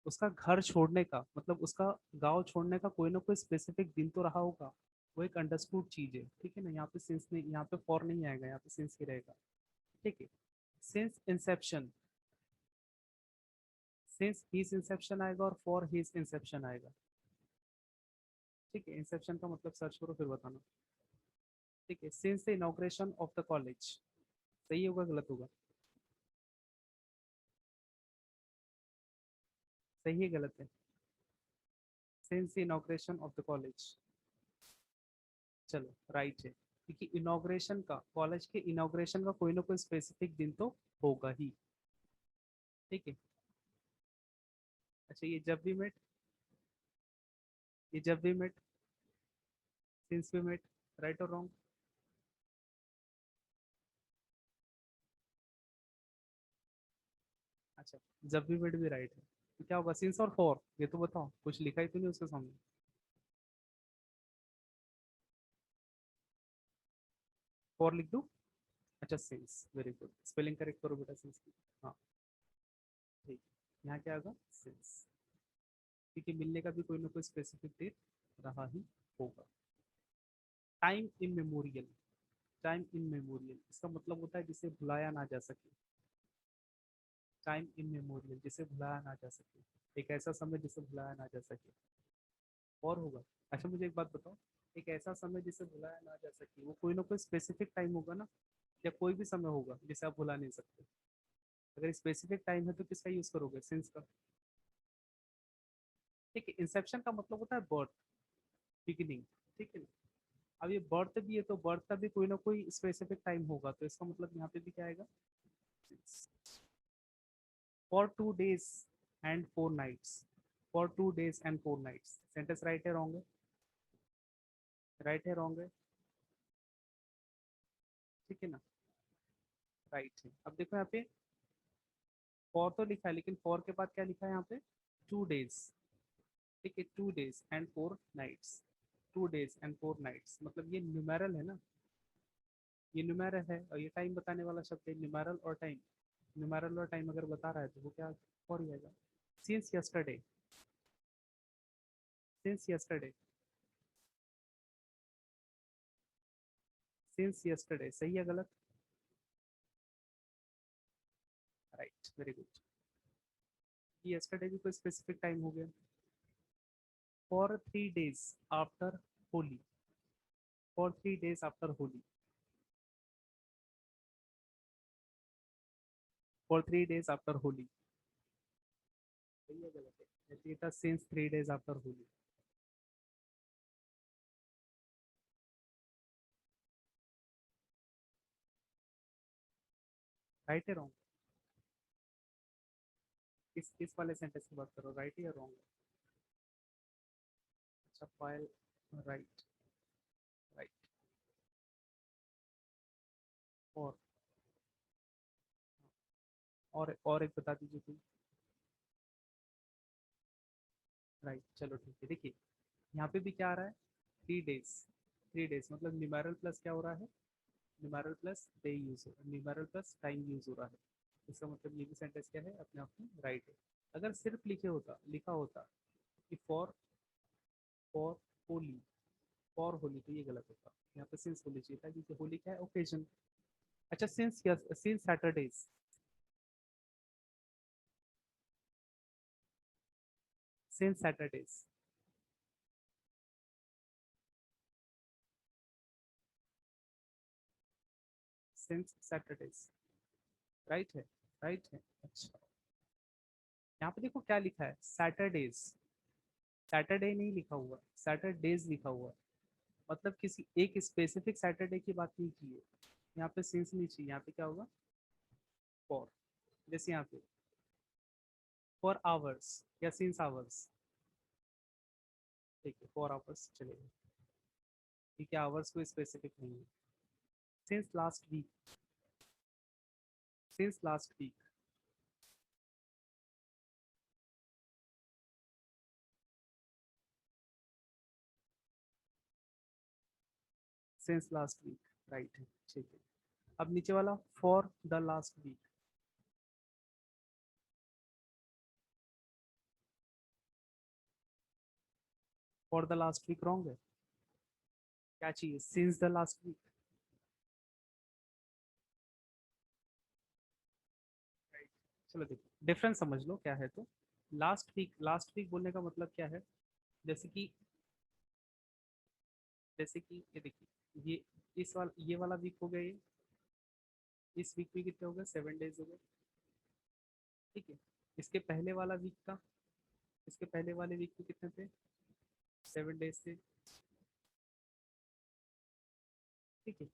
उसका घर छोड़ने का, मतलब उसका गांव छोड़ने का कोई ना कोई स्पेसिफिक दिन तो रहा होगा। वो एक अंडरस्टूड चीज है, ठीक है ना। यहाँ पे सिंस नहीं, यहाँ पे फॉर नहीं आएगा, यहाँ पे सिंस ही रहेगा, ठीक है। Since Inception, since his Inception आएगा और फॉर हिज इंसेप्शन आएगा, ठीक है। इंसेप्शन का मतलब सर्च करो फिर बताना, ठीक है। Since the inauguration of the college, सही होगा गलत होगा? सही है गलत है? Since the inauguration of the college, चलो राइट है, क्योंकि इनॉग्रेशन का, कॉलेज के इनॉग्रेशन का कोई ना कोई स्पेसिफिक दिन तो होगा ही, ठीक है। अच्छा, ये जब भी मेट, ये जब we met, since we met, right और रॉन्ग? अच्छा, जब वी मेट भी राइट है, तो क्या होगा सिंस और फॉर? ये तो बताओ, कुछ लिखा ही तो नहीं उसके सामने। फॉर लिख दूं? अच्छा since, very good, spelling correct करो बेटा सिंस की। हाँ ठीक, यहाँ क्या होगा सिंस, क्योंकि मिलने का भी कोई ना कोई स्पेसिफिक डेट रहा ही होगा। Time in memorial, time in memorial इसका मतलब होता है जिसे भुलाया ना जा सके। टाइम इन मेमोरियल, जिसे भुलाया ना जा सके, एक ऐसा समय जिसे भुलाया ना जा सके। और होगा? अच्छा मुझे एक बात बताओ, एक ऐसा समय जिसे भुलाया ना जा सके, वो कोई ना कोई स्पेसिफिक टाइम होगा ना, या कोई भी समय होगा जिसे आप भुला नहीं सकते? अगर स्पेसिफिक टाइम है तो किसका यूज करोगे? सिंस का। ठीक है, इंसेप्शन का मतलब होता है बर्थ, बिगिनिंग, ठीक है ना? अब ये बर्थ भी है तो बर्थ का भी कोई ना कोई स्पेसिफिक टाइम होगा, तो इसका मतलब यहाँ पे भी क्या आएगा? For 2 days and 4 nights, for 2 days and 4 nights, sentence right है रॉन्ग है? राइट है रॉन्ग है? ठीक है ना, राइट है। अब देखो यहाँ पे फॉर तो लिखा है, लेकिन फॉर के बाद क्या लिखा है यहाँ पे? 2 days, ठीक है, 2 days and 4 nights, 2 days and 4 nights, मतलब ये न्यूमेरल है ना, ये न्यूमेरल है और ये टाइम बताने वाला शब्द है। न्यूमेरल और टाइम, न्यूमेरल और टाइम अगर बता रहा है तो वो क्या फॉर ही आएगा। Since yesterday, since yesterday, since yesterday सही है गलत? Right, very good. यस्टरडे भी कोई स्पेसिफिक टाइम हो गया। For 3 days after Holi, for 3 days after Holi, for 3 days after Holi, सही है गलत है? ये था since 3 days after Holi. Right है रॉन्ग? इस वाले सेंटेंस की बात करो, राइट या रॉन्ग? अच्छा फाइल, राइट, राइट। और एक बता दीजिए कोई। राइट, चलो ठीक है। देखिए यहाँ पे भी क्या आ रहा है? 3 days, 3 days मतलब न्यूमेरल प्लस क्या हो रहा है? न्यूमेरल प्लस डे यूज हो रहा है, न्यूमेरल प्लस टाइम यूज हो रहा है। इसका मतलब ये भी सेंटेंस क्या है? अपने आप में राइट है। अगर सिर्फ लिखा होता कि फॉर होली, फॉर होली, तो ये गलत होता। यहाँ पे सिंस होली चाहिए था, क्योंकि होली क्या है? ओकेजन। अच्छा since, yes since Saturdays, since Saturdays, since Saturdays, right है, राइट है। अच्छा यहाँ पे देखो क्या लिखा है? सैटरडेज, सैटरडे नहीं लिखा हुआ, सैटरडेज लिखा हुआ है। मतलब किसी एक स्पेसिफिक सैटरडे की बात नहीं की है। यहाँ पे सिंस नहीं चाहिए, यहाँ पे क्या होगा? फॉर। जैसे यहाँ पे फॉर आवर्स या सिंस आवर्स, ठीक है, फॉर आवर्स चलेगा, ठीक है, आवर्स कोई स्पेसिफिक नहीं है। Since last week, since last week, since last week, right है, ठीक है। अब नीचे वाला for the last week, for the last week wrong है। क्या चाहिए? Since the last week, right. चलो देखो डिफरेंस समझ लो क्या है। तो लास्ट वीक बोलने का मतलब क्या है? जैसे कि, जैसे कि ये देखिए, ये ये वाला वीक हो गया, ये इस वीक में कितने हो गए? 7 days हो गए, ठीक है। इसके पहले वाला वीक का, इसके पहले वाले वीक में कितने थे? 7 days थे, ठीक है।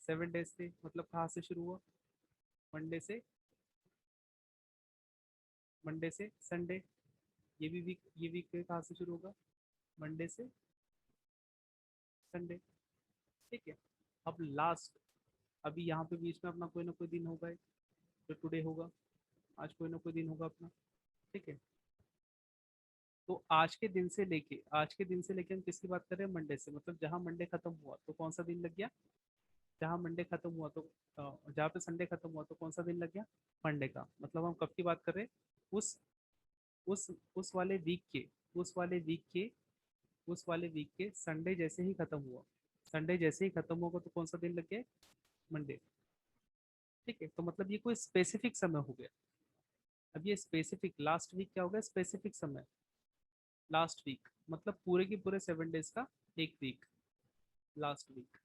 7 days थे, मतलब कहाँ से शुरू हुआ? मंडे से, मंडे से संडे। ये वीक कहाँ से शुरू होगा? मंडे से संडे, ठीक है। अब लास्ट, अभी यहाँ पे बीच में अपना कोई ना कोई दिन होगा, जो टुडे होगा, आज कोई ना कोई दिन होगा अपना, ठीक है। तो आज के दिन से लेके हम किसकी बात कर रहे हैं, मंडे से, मतलब जहां मंडे खत्म हुआ तो कौन सा दिन लग गया, जहां मंडे खत्म हुआ तो जहाँ पे संडे खत्म हुआ तो कौन सा दिन लग गया, मंडे का। मतलब हम कब की बात कर रहे हैं, उस उस वाले वीक के, उस वाले वीक के उस वाले वीक के संडे जैसे ही खत्म हुआ, संडे जैसे ही खत्म होगा तो कौन सा दिन लग गया, मंडे, ठीक है। तो मतलब ये कोई स्पेसिफिक समय हो गया। अब ये स्पेसिफिक लास्ट वीक क्या हो गया, स्पेसिफिक समय, लास्ट वीक मतलब पूरे के पूरे 7 डेज का एक वीक, लास्ट वीक।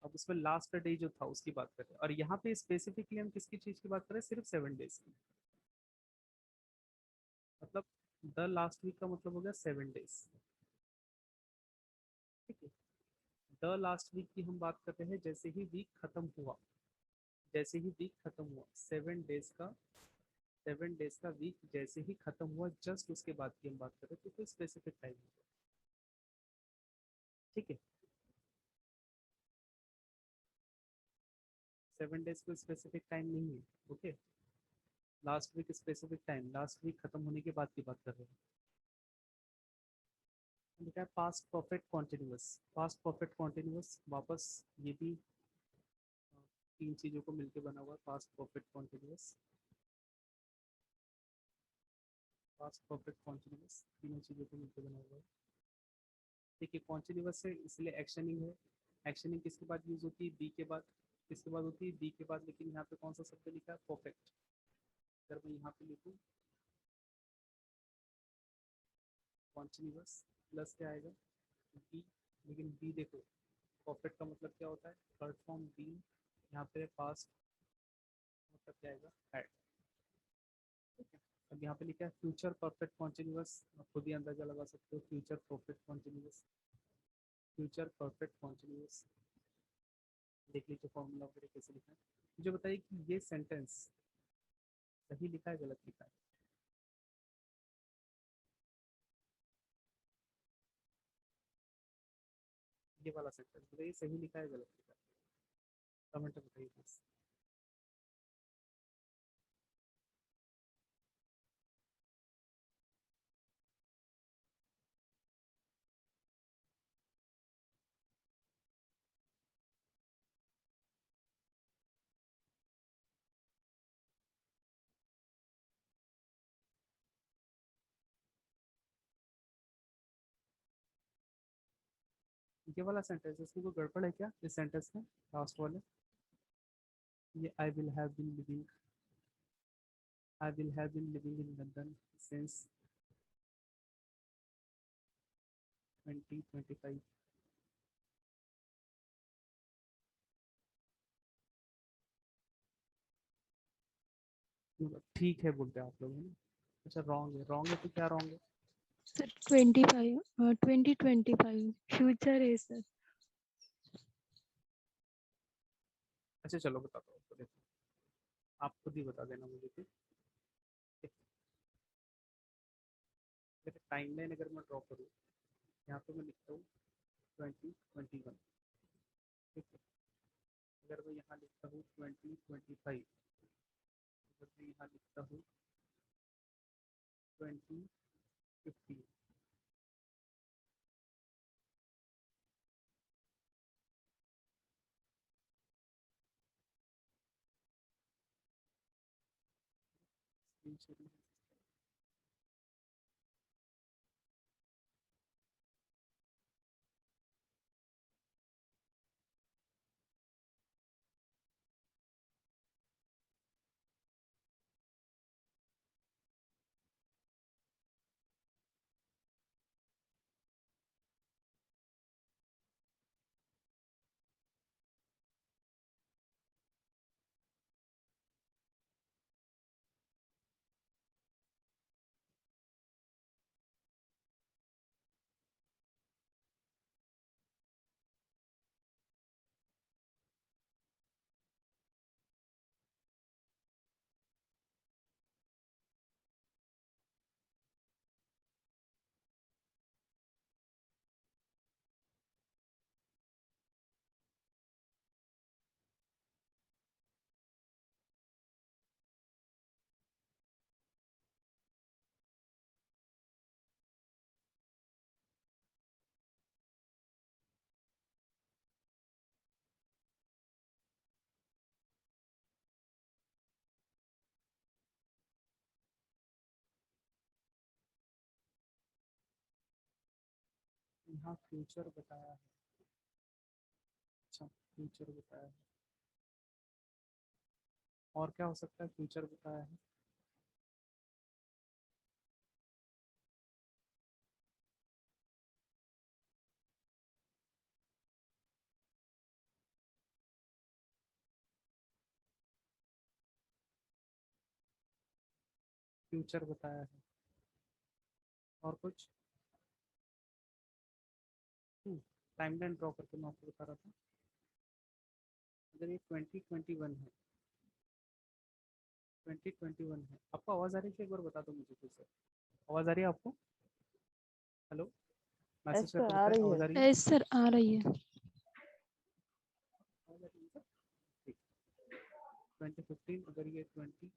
अब उसमें लास्ट डे जो था उसकी बात करें, और यहाँ पे स्पेसिफिकली हम किसकी चीज की बात करें, सिर्फ 7 डेज की, मतलब द लास्ट वीक का मतलब हो गया 7 डेज, ठीक है। द लास्ट वीक की हम बात कर रहे हैं जैसे ही वीक खत्म हुआ, जैसे ही वीक खत्म हुआ, 7 डेज का वीक जैसे ही खत्म हुआ, जस्ट उसके बाद की हम बात कर रहे हैं, तो कोई स्पेसिफिक टाइम, ठीक है। 7 डेज को स्पेसिफिक टाइम नहीं है, okay. Last week specific time, last week खत्म होने के बाद की बात कर रहे हैं। लिखा है past perfect continuous, past perfect continuous वापस ये भी तीन चीजों को मिलकर बना हुआ है, past perfect continuous, past perfect continuous तीनों चीजों को मिलकर बना हुआ है, ठीक है। कॉन्टिन्यूअस से इसलिए एक्शनिंग है, एक्शनिंग किसके बाद यूज होती है, बी के बाद, किसके बाद होती है, बी के बाद। लेकिन यहाँ पे कौन सा शब्द लिखा है, परफेक्ट। अगर मैं यहाँ पे लिखूँ कॉन्टिन्यूअस प्लस क्या आएगा, बी, लेकिन बी देखो, परफेक्ट का मतलब क्या होता है, थर्ड फॉर्म बी, यहाँ पे पास्ट मतलब क्या आएगा, हैड, ठीक है। अब यहाँ पे लिखा है फ्यूचर परफेक्ट कॉन्टिन्यूअस, आप खुद ही अंदाजा लगा सकते हो, future perfect continuous, future perfect continuous, देख लीजिए फॉर्मूला वगैरह कैसे लिखा है। मुझे बताइए कि ये सेंटेंस सही लिखा है, गलत लिखा है, ये वाला सेंटेंस बताइए सही लिखा है, गलत लिखा है, कमेंट में बताइए बस। ये वाला सेंटेंस, इसमें कोई गड़बड़ है क्या इस सेंटेंस में, लास्ट वाले, ये I will have been living in London since 2025, ठीक है बोलते हैं आप लोग, है ना। अच्छा रॉन्ग है, रॉन्ग है तो क्या रॉन्ग है, सर 25 2025 फ्यूचर है सर। अच्छा चलो बताता हूँ आपको, देखो आप खुद ही बता देना मुझे फिर। टाइम लाइन अगर मैं ड्रॉ करूँ, यहाँ पे मैं लिखता हूँ 2021, ठीक है। अगर मैं यहाँ लिखता हूँ 2025, अगर मैं यहाँ लिखता हूँ 2050, यहाँ फ्यूचर बताया है। अच्छा, फ्यूचर बताया है। और क्या हो सकता है फ्यूचर बताया है? फ्यूचर बताया है। और कुछ? टाइमलाइन ड्रॉ करके मैं आपको बता रहा था। अगर ये 2021 है, 2021 है, आपको आवाज़ आ रही है? एक बार बता दो मुझे फिर से। आवाज़ आ रही है आपको? हेलो, मैसेज यस सर, करके आ बताएं रही आवाज़ है। आ रही है? यस सर, आ रही है। आवाज़ आ रही है सर? ठीक। 2015, अगर ये 20,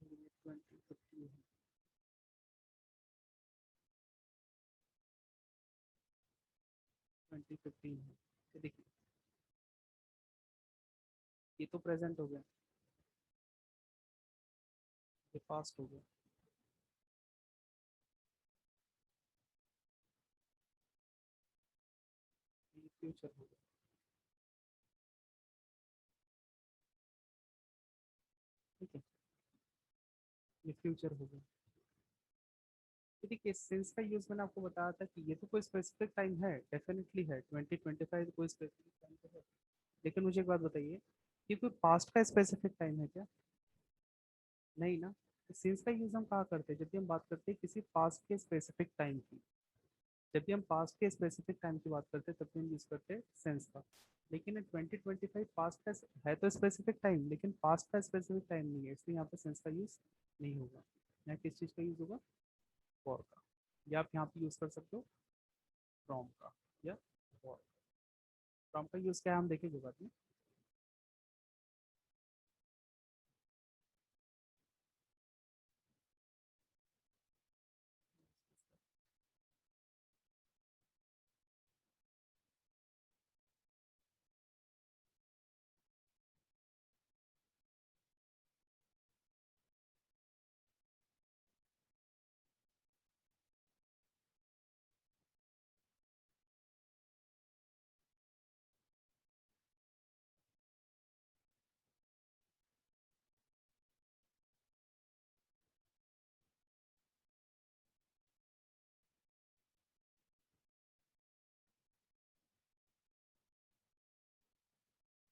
ये 2015 है, 2015 है। ये देखिए, ये तो प्रेजेंट हो गया, ये पास्ट हो गया, ये फ्यूचर हो गया। ठीक है, ये फ्यूचर हो गया। तो देखिए, सिंस का यूज मैंने आपको बताया था कि ये तो कोई स्पेसिफिक टाइम है, डेफिनेटली है, 2025 कोई स्पेसिफिक टाइम तो है। लेकिन मुझे एक बात बताइए, ये कोई पास्ट का स्पेसिफिक टाइम है क्या? नहीं ना। सिंस का यूज हम कहाँ करते हैं? जब भी हम बात करते हैं किसी पास्ट के स्पेसिफिक टाइम की, जब भी हम पास्ट के स्पेसिफिक टाइम की बात करते हैं तब भी हम यूज करते हैं सेंस का। लेकिन 2025 पास्ट का है तो स्पेसिफिक टाइम, लेकिन पास्ट का स्पेसिफिक टाइम नहीं है, इसलिए यहाँ पे सेंस का यूज नहीं होगा। यहाँ किस चीज़ का यूज होगा? फॉर का। या आप यहाँ पे यूज कर सकते हो फ्रॉम का, या फॉर। फ्रॉम का यूज क्या है हम देखेंगे बाद में।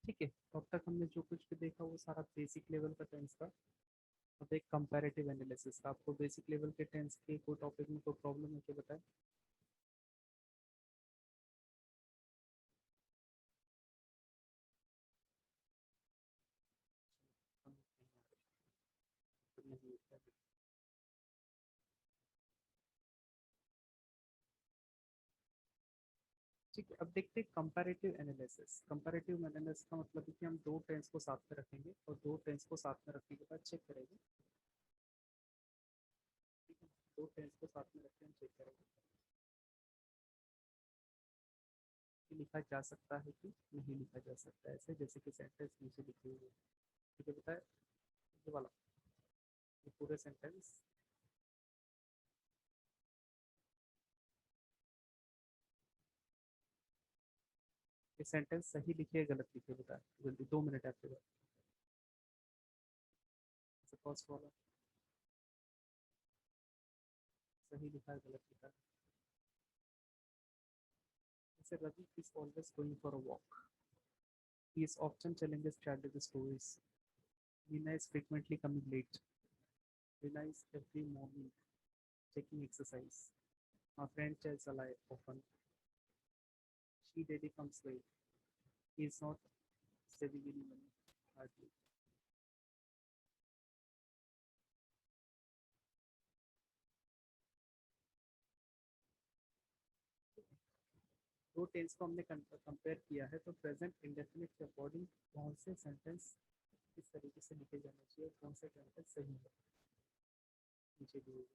ठीक है, तो अब तक हमने जो कुछ भी देखा वो सारा बेसिक लेवल का टेंस का। अब एक कंपैरेटिव एनालिसिस का। आपको बेसिक लेवल के टेंस के कोई टॉपिक में कोई प्रॉब्लम है क्या, बताएं? ठीक है, अब देखते हैं कंपैरेटिव एनालिसिस। कंपैरेटिव एनालिसिस का मतलब है कि हम दो टेंस को साथ में रखेंगे और दो टेंस को साथ में रखने के बाद चेक करेंगे। ठीक है, दो टेंस को साथ में रखते हैं, चेक करेंगे कि लिखा जा सकता है कि नहीं लिखा जा सकता है, ऐसे जैसे कि सेंटेंस नीचे लिखे हुए हैं। ठीक है, बताए ये वाला, ये पूरे सेंटेंस, ये सेंटेंस सही लिखे या गलत लिखे, बताए जल्दी, 2 मिनट आपके बाद। फर्स्ट वाला सही लिखा है, गलत लिखा है? जैसे Ravi is always going for a walk, he is often telling his childish stories. Veena is frequently coming late. Veena is every morning taking exercise. My friend tells a lie often. She daily comes late. He is not saving any money, hardly. दो टेंस को हमने कंपेयर किया है, तो प्रेजेंट इंडेफिनिट के अकॉर्डिंग कौन से सेंटेंस इस तरीके से लिखे जाने चाहिए, कौन से सेंटेंस सही है नीचे दिए हुए।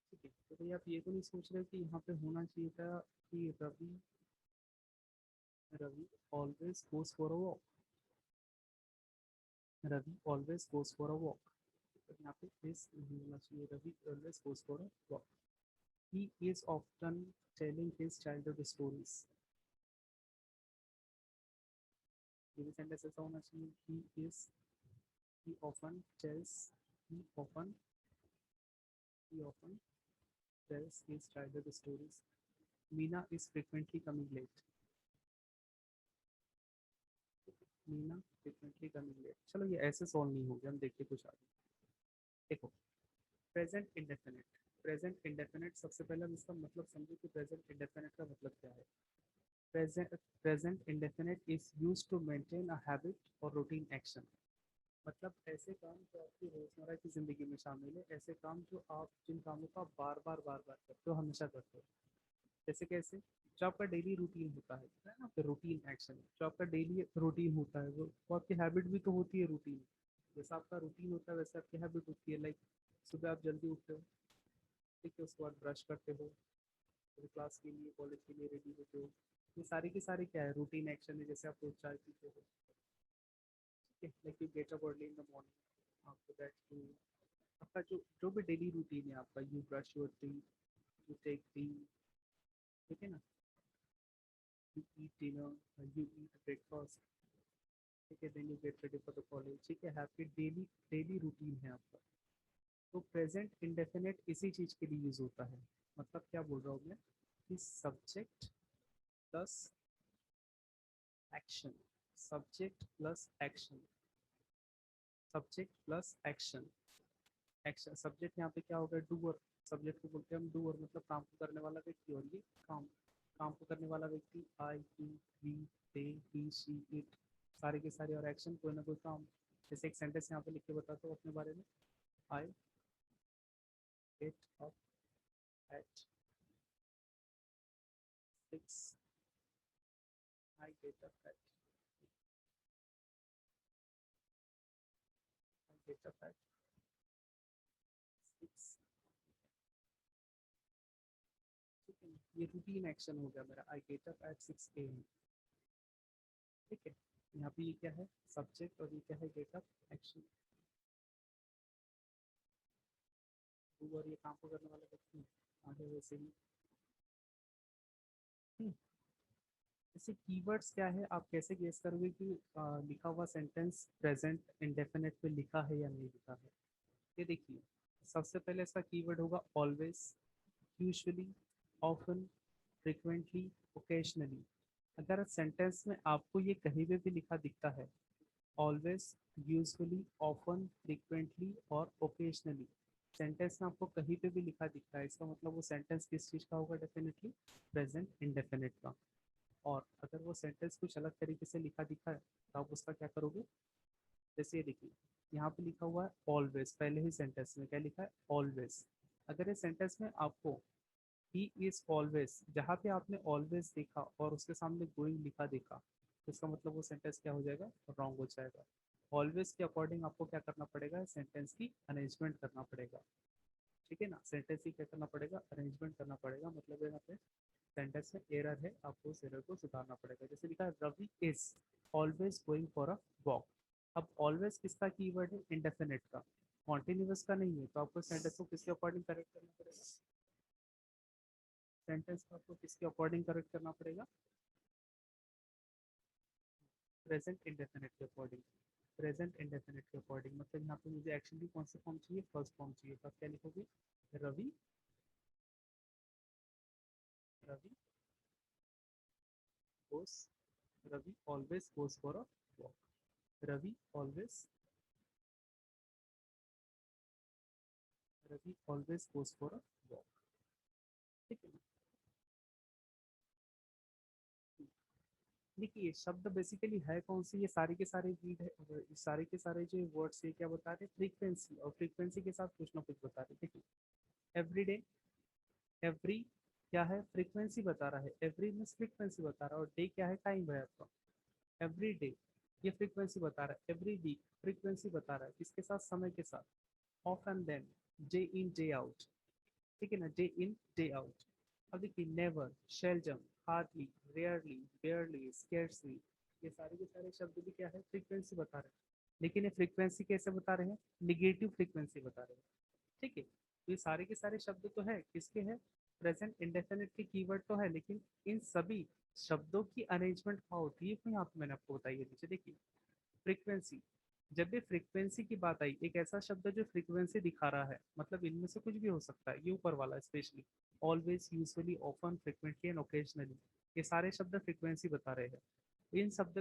ठीक है, तो भाई आप ये तो नहीं सोच रहे कि यहाँ पे होना चाहिए था कि Ravi Ravi always goes for a walk, Ravi always goes for a walk, तो यहाँ पे इस नहीं होना चाहिए, Ravi always goes for a walk. He is often telling his childhood stories, ये भी सेंटेंस ऐसा होना चाहिए, he often tells he often he often tells his childhood stories. Meena is frequently coming late, Meena frequently coming late। चलो ये ऐसे सॉल्व नहीं हो गया, हम देखते कुछ आगे। देखो प्रेजेंट इंडेफिनिट, प्रेजेंट इंडेफिनिट सबसे पहले हम इसका मतलब समझे कि प्रेजेंट इंडेफिनिट का मतलब क्या है। Present indefinite is used to maintain a habit और रूटीन एक्शन, मतलब ऐसे काम जो आपकी रोजमर्रा की जिंदगी में शामिल है, ऐसे काम जो आप जिन कामों को आप बार बार करते हो, हमेशा करते हो। जैसे कैसे, जो आपका डेली रूटीन होता है ना, रूटीन एक्शन, जो आपका डेली रूटीन होता है वो आपकी हैबिट भी तो होती है रूटीन। जैसा आपका रूटीन होता है वैसे आपकी हैबिट होती है, लाइक सुबह आप जल्दी उठते हो, ठीक है, उसके बाद ब्रश करते हो, फिर क्लास के लिए कॉलेज के लिए रेडी होते हो, ये सारी की सारी क्या है, रूटीन एक्शन है। जैसे आप रोज चाय पीते हो, ठीक है, like you get up early in the morning, after that you, आपका जो जो भी डेली रूटीन है आपका, you brush your teeth, you take tea, ठीक है ना, you eat dinner, you eat breakfast, ठीक है, then you get ready for the college, ठीक है, आपकी डेली डेली रूटीन है आपका। तो प्रेजेंट इंडेफिनिट इसी चीज के लिए यूज होता है। मतलब क्या बोल रहा हूँ मैं कि subject plus action, subject plus action, subject plus action, action subject यहाँ पे क्या होगा, डूअर, सब्जेक्ट को बोलते हैं हम डूअर, मतलब काम को करने वाला व्यक्ति, और ये काम, काम को करने वाला व्यक्ति, I you we they he she it, सारे के सारे, और एक्शन कोई ना कोई काम। जैसे एक सेंटेंस यहाँ पे लिख के बताता हूँ अपने बारे में, I get up at 6, I get up at, I get up at 6, ठीक है, ये रूटीन एक्शन हो गया मेरा, I get up at 6 AM, ठीक है। यहाँ पे ये क्या है, सब्जेक्ट, और ये क्या है, गेट अप एक्शन, और ये काम को करने वाला व्यक्ति आगे वैसे ही। जैसे कीवर्ड्स क्या है, आप कैसे गेस करोगे कि लिखा हुआ सेंटेंस प्रेजेंट इंडेफिनिट पे लिखा है या नहीं लिखा है। ये देखिए, सबसे पहले इसका कीवर्ड होगा always, usually, often, frequently, occasionally. अगर सेंटेंस में आपको ये कहीं पे भी लिखा दिखता है, ऑलवेज, यूजुअली, ऑफन, फ्रिक्वेंटली और ओकेजनली, सेंटेंस में आपको कहीं पे भी लिखा दिखता है, इसका मतलब वो सेंटेंस किस चीज़ का होगा, डेफिनेटली प्रेजेंट इंडेफिनिट का। और अगर वो सेंटेंस कुछ अलग तरीके से लिखा दिखा है तो आप उसका क्या करोगे। जैसे ये देखिए, यहाँ पे लिखा हुआ है ऑलवेज, पहले ही सेंटेंस में क्या लिखा है, ऑलवेज। अगर इस सेंटेंस में आपको ही इज ऑलवेज, जहाँ पे आपने ऑलवेज देखा और उसके सामने गोइंग लिखा देखा, तो इसका मतलब वो सेंटेंस क्या हो जाएगा, रॉन्ग हो जाएगा। ऑलवेज के अकॉर्डिंग आपको क्या करना पड़ेगा, सेंटेंस की अरेंजमेंट करना पड़ेगा, ठीक है ना, सेंटेंस की क्या करना पड़ेगा, अरेंजमेंट करना पड़ेगा। मतलब यहाँ पे सेंटेंस में एरर है, आपको उस एरर को सुधारना पड़ेगा। जैसे लिखा है Ravi is always going for a walk, अब ऑलवेज किसका कीवर्ड है, इंडेफिनिट का, कॉन्टिन्यूअस का नहीं है, तो आपको सेंटेंस को किसके अकॉर्डिंग करेक्ट करना पड़ेगा, सेंटेंस को आपको किसके अकॉर्डिंग करेक्ट करना पड़ेगा, प्रेजेंट इंडेफिनिट के अकॉर्डिंग, प्रेजेंट इंडेफिनिट के अकॉर्डिंग। मतलब यहाँ पे मुझे एक्शन की कौन सी फॉर्म चाहिए, फर्स्ट फॉर्म चाहिए, तब क्या लिखोगे, Ravi, Ravi Ravi always goes for a walk. Ravi always goes for a walk. ठीक है। देखिए शब्द बेसिकली है कौन सी, ये सारे के सारे रीड है, सारे के सारे जो वर्ड्स ये क्या बता रहे हैं, फ्रीक्वेंसी, और फ्रीक्वेंसी के साथ कुछ ना कुछ बता रहे हैं। देखिए एवरीडे, एवरी क्या है, फ्रीक्वेंसी बता रहा है, एवरी मींस फ्रीक्वेंसी बता रहा है, और डे क्या है, टाइम है आपका। एवरी डे ये फ्रीक्वेंसी बता रहा है, एवरी वीक फ्रीक्वेंसी बता रहा है, किसके साथ, समय के साथ। Off and then, day in day out, ठीक है ना, डे इन डे आउट। अब देखिए never, seldom, hardly, rarely, barely, scarcely, ये सारे के सारे शब्द भी क्या है, फ्रीक्वेंसी बता रहे हैं। लेकिन ये फ्रीक्वेंसी कैसे बता रहे हैं, निगेटिव फ्रीक्वेंसी बता रहे हैं। ठीक है, तो ये सारे के सारे शब्द तो है किसके हैं, प्रेजेंट इंडेफिनिट के कीवर्ड तो है, लेकिन इन सभी शब्दों की अरेंजमेंट क्या होती है वो यहाँ पे मैंने आपको बताई है। नीचे देखिए फ्रीक्वेंसी, जब भी फ्रीक्वेंसी की बात आई, एक ऐसा शब्द है जो फ्रीक्वेंसी दिखा रहा है, मतलब इनमें से कुछ भी हो सकता है, ये ऊपर वाला specially, always, usually, often, frequently and occasionally, ये सारे शब्द फ्रीक्वेंसी बता रहे हैं। इन शब्द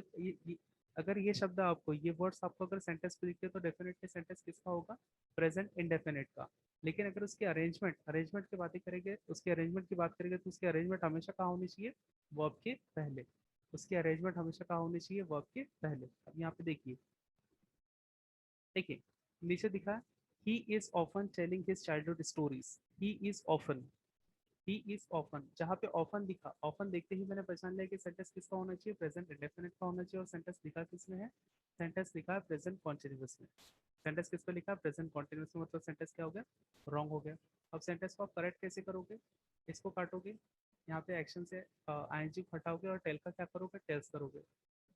अगर ये शब्द आपको, ये वर्ड्स आपको अगर सेंटेंस पे दिखते तो डेफिनेटली सेंटेंस किसका होगा, प्रेजेंट इंडेफिनिट का। लेकिन अगर उसकी अरेंजमेंट की बातें करेंगे, उसके अरेंजमेंट की बात करेंगे, तो उसकी अरेंजमेंट हमेशा कहाँ होनी चाहिए, वर्ब के पहले। उसकी अरेंजमेंट हमेशा कहाँ होनी चाहिए, वर्ब के पहले। अब यहाँ पे देखिए, देखिए नीचे दिखा है, he is often telling his childhood stories, he is often, he is often, जहाँ पे ऑफन दिखा, ऑफन देखते ही मैंने पहचान लिया कि सेंटेंस किसका होना चाहिए, प्रेजेंट इंडेफिनिट का होना चाहिए। और सेंटेंस दिखा किसमें है, सेंटेंस लिखा है प्रेजेंट कॉन्टिन्यूअस में। सेंटेंस किस पे लिखा है, प्रेजेंट कॉन्टिन्यूअस में, मतलब सेंटेंस क्या हो गया, रॉन्ग हो गया। अब सेंटेंस को आप करेक्ट कैसे करोगे, इसको काटोगे, यहाँ पे एक्शन से आईएनजी हटाओगे और टेल का क्या करोगे, टेल्स करोगे।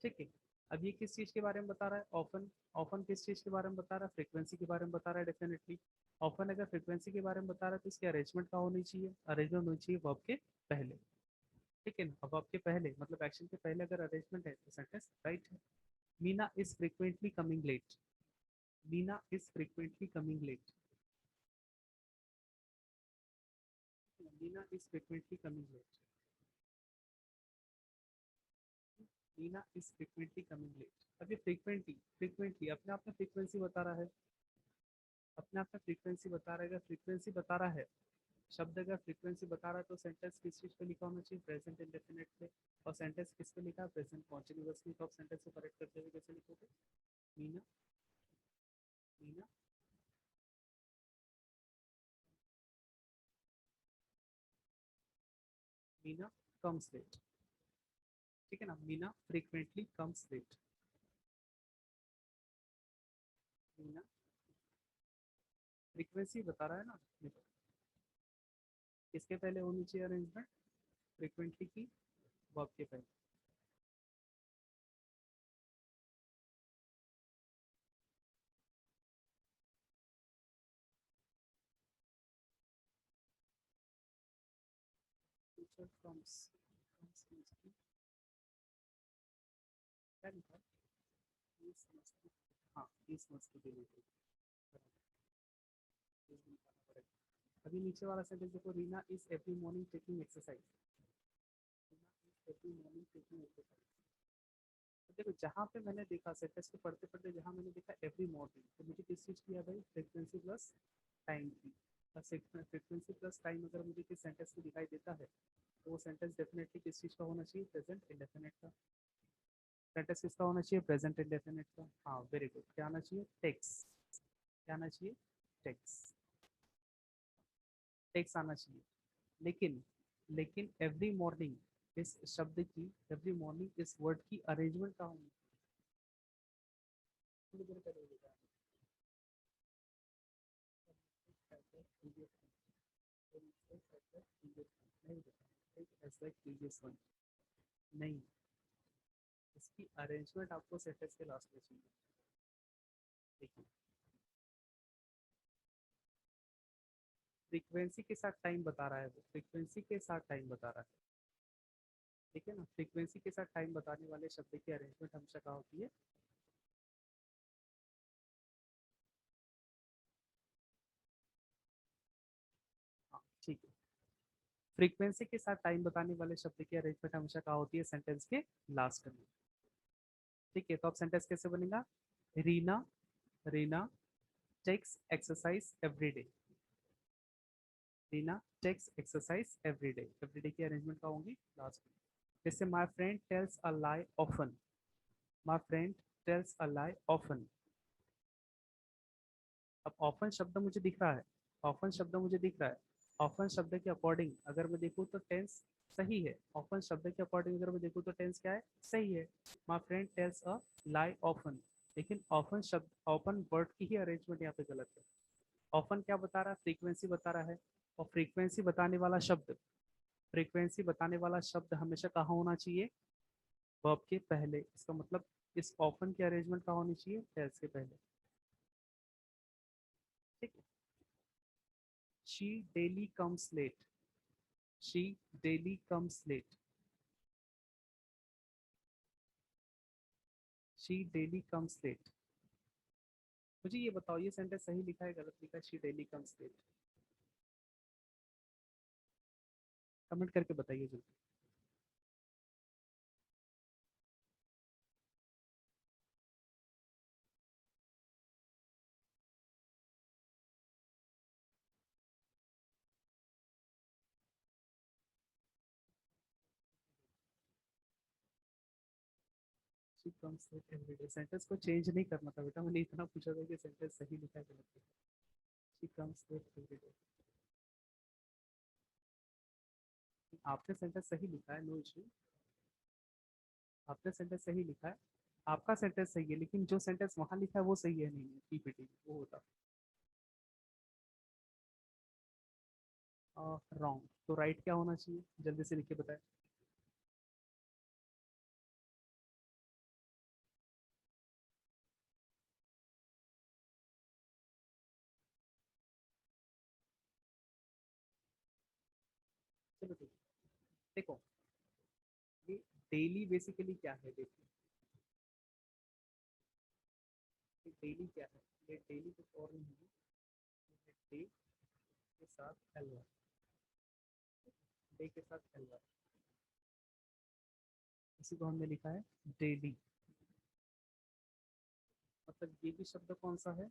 ठीक है, अब ये किस चीज के बारे में बता रहा है, ऑफन। ऑफन किस चीज के बारे में बता रहा है, फ्रीक्वेंसी के बारे में बता रहा है डेफिनेटली। ऑफन अगर फ्रीक्वेंसी के बारे में बता रहा है तो इसकी अरेंजमेंट क्या होनी चाहिए, अरेंजमेंट होनी चाहिए वर्ब के पहले। ठीक है ना, वर्ब के पहले मतलब एक्शन के पहले अगर अरेंजमेंट है तो सेंटेंस राइट है। Meena is frequently coming late, Meena is frequently coming late, Meena is frequently coming late, Meena is frequently coming late. अब ये फ्रीक्वेंटली, फ्रीक्वेंटली अपने आप में फ्रीक्वेंसी बता रहा है, अपने आप में फ्रीक्वेंसी बता रहा है। अगर फ्रीक्वेंसी बता रहा है, शब्द अगर फ्रीक्वेंसी बता रहा है तो सेंटेंस किस चीज पे लिखा होना चाहिए, प्रेजेंट इंडेफिनिट पे। और सेंटेंस किस पे लिखा है, प्रेजेंट कॉन्टिन्यूअस में। तो आप सेंटेंस को करेक्ट करते हुए कैसे लिखोगे, मीना, मीना, मीना कम्स लेट। ठीक है ना, Meena frequently comes late, Meena frequency बता रहा है ना। देखो किसके पहले होनी चाहिए अरेंजमेंट, फ्रीक्वेंटली की वर्ब के पहले। टीचर कम्स, कम्स मींस की क्या लिखा है, इज मस्ट बी, हाँ इज मस्ट बी डिलीटेड, अभी नीचे वाला सेंटेंस देखो, Reena is every morning taking exercise, Reena is every morning taking exercise. तो देखो जहाँ पे मैंने देखा सेंटेंस को पढ़ते पढ़ते, जहाँ मैंने देखा एवरी मॉर्निंग, तो मुझे किस चीज़ की याद आई, फ्रीक्वेंसी प्लस टाइम की। फ्रीक्वेंसी प्लस टाइम अगर मुझे किस सेंटेंस में दिखाई देता है तो वो सेंटेंस डेफिनेटली किस चीज़ का होना चाहिए, प्रेजेंट इंडेफिनिट का। सेंटेंस किसका होना चाहिए, प्रेजेंट इंडेफिनिट का। हाँ वेरी गुड, क्या आना चाहिए, टेक्स, क्या आना चाहिए, टेक्स, टेक्स आना चाहिए। लेकिन लेकिन एवरी मॉर्निंग इस शब्द की, एवरी मॉर्निंग इस वर्ड की अरेंजमेंट का होनी, थोड़ी देर पहले बताया, नहीं, इसकी अरेंजमेंट आपको सेंटेंस के लास्ट में चाहिए। देखिए फ्रीक्वेंसी के साथ टाइम बता रहा है, वो फ्रीक्वेंसी के साथ टाइम बता रहा है। ठीक है ना, फ्रीक्वेंसी के साथ टाइम बताने वाले शब्द की अरेंजमेंट हमेशा क्या होती है, हाँ ठीक है, फ्रीक्वेंसी के साथ टाइम बताने वाले शब्द की अरेंजमेंट हमेशा कहा होती है सेंटेंस के लास्ट में। ठीक है, तो अब सेंटेंस कैसे बनेगा? Reena Reena takes exercise every day. Reena takes exercise every day. Every day की अरेंजमेंट क्या होंगी? लास्ट में। जैसे my friend tells a lie often. My friend tells a lie often. अब ऑफन शब्द मुझे दिख रहा है, ऑफन शब्द मुझे दिख रहा है। ऑफन शब्द के अकॉर्डिंग अगर मैं देखूँ तो टेंस सही है। ऑफन शब्द के अकॉर्डिंग अगर मैं देखूँ तो टेंस क्या है? सही है। My friend tells a lie often. लेकिन ऑफन शब्द, ऑफन वर्ड की ही अरेंजमेंट यहाँ पे गलत है। ऑफन क्या बता रहा है? फ्रीक्वेंसी बता रहा है। और फ्रीक्वेंसी बताने वाला शब्द, फ्रीक्वेंसी बताने वाला शब्द हमेशा कहाँ होना चाहिए? वर्ब के पहले। इसका मतलब इस ऑफन की अरेंजमेंट कहाँ होनी चाहिए? टेल्स के पहले। ठीक है। She daily comes late. She daily comes late. She daily comes late. मुझे ये बताओ, ये सेंटेंस सही लिखा है गलत लिखा है? She daily comes late. Comment करके बताइए जल्दी। She comes late every day. Sentence को चेंज नहीं करना था बेटा, मैंने इतना पूछा था कि सेंटेंस सही लिखा है गलत लिखा है। She comes late every day. आपने सेंटेंस सही लिखा है, नो इशू। आपने सेंटेंस सही लिखा है, आपका सेंटेंस सही है, लेकिन जो सेंटेंस वहां लिखा है वो सही है नहीं है पीपीटी में, वो होता रॉन्ग। तो राइट क्या होना चाहिए? जल्दी से लिख के बताएं। चलो ठीक है। देखो, ये डेली बेसिकली क्या है? देखिए, ये डेली क्या है? ये डेली कुछ और नहीं है, डे के साथ एल वन। डे के साथ एल वन, इसी को हमने लिखा है डेली। मतलब ये भी शब्द कौन सा है?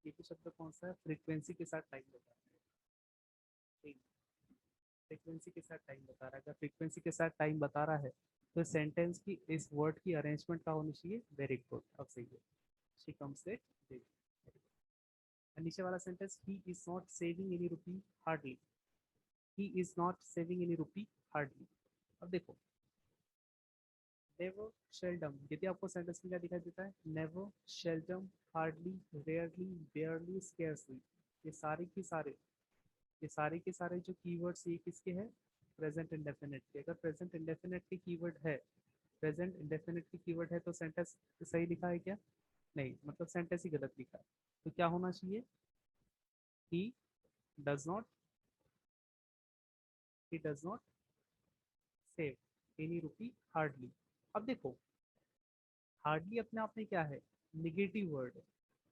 ये भी शब्द कौन सा है? फ्रीक्वेंसी के साथ टाइम बता रहा है। फ्रीक्वेंसी के साथ टाइम बता रहा है। अगर फ्रीक्वेंसी के साथ टाइम बता रहा है तो सेंटेंस की इस वर्ड की अरेंजमेंट क्या होनी चाहिए? वेरी गुड, अब सही है। She comes late daily. नीचे वाला sentence, he is not saving any rupee hardly. He is not saving any rupee hardly. अब देखो, नेवर शेल्डम, यदि आपको सेंटेंस में क्या दिखाई देता है? Never seldom hardly rarely barely scarcely. ये सारे के सारे, ये सारे के सारे जो कीवर्ड्स ये किसके हैं? प्रेजेंट इंडेफिनिट के। अगर प्रेजेंट इंडेफिनिट के कीवर्ड है, प्रेजेंट इंडेफिनिट की कीवर्ड है तो सेंटेंस सही लिखा है क्या? नहीं, मतलब सेंटेंस ही गलत लिखा है। तो क्या होना चाहिए? He does not, he does not save any rupee hardly. अब देखो, हार्डली अपने आप में क्या है? निगेटिव वर्ड है।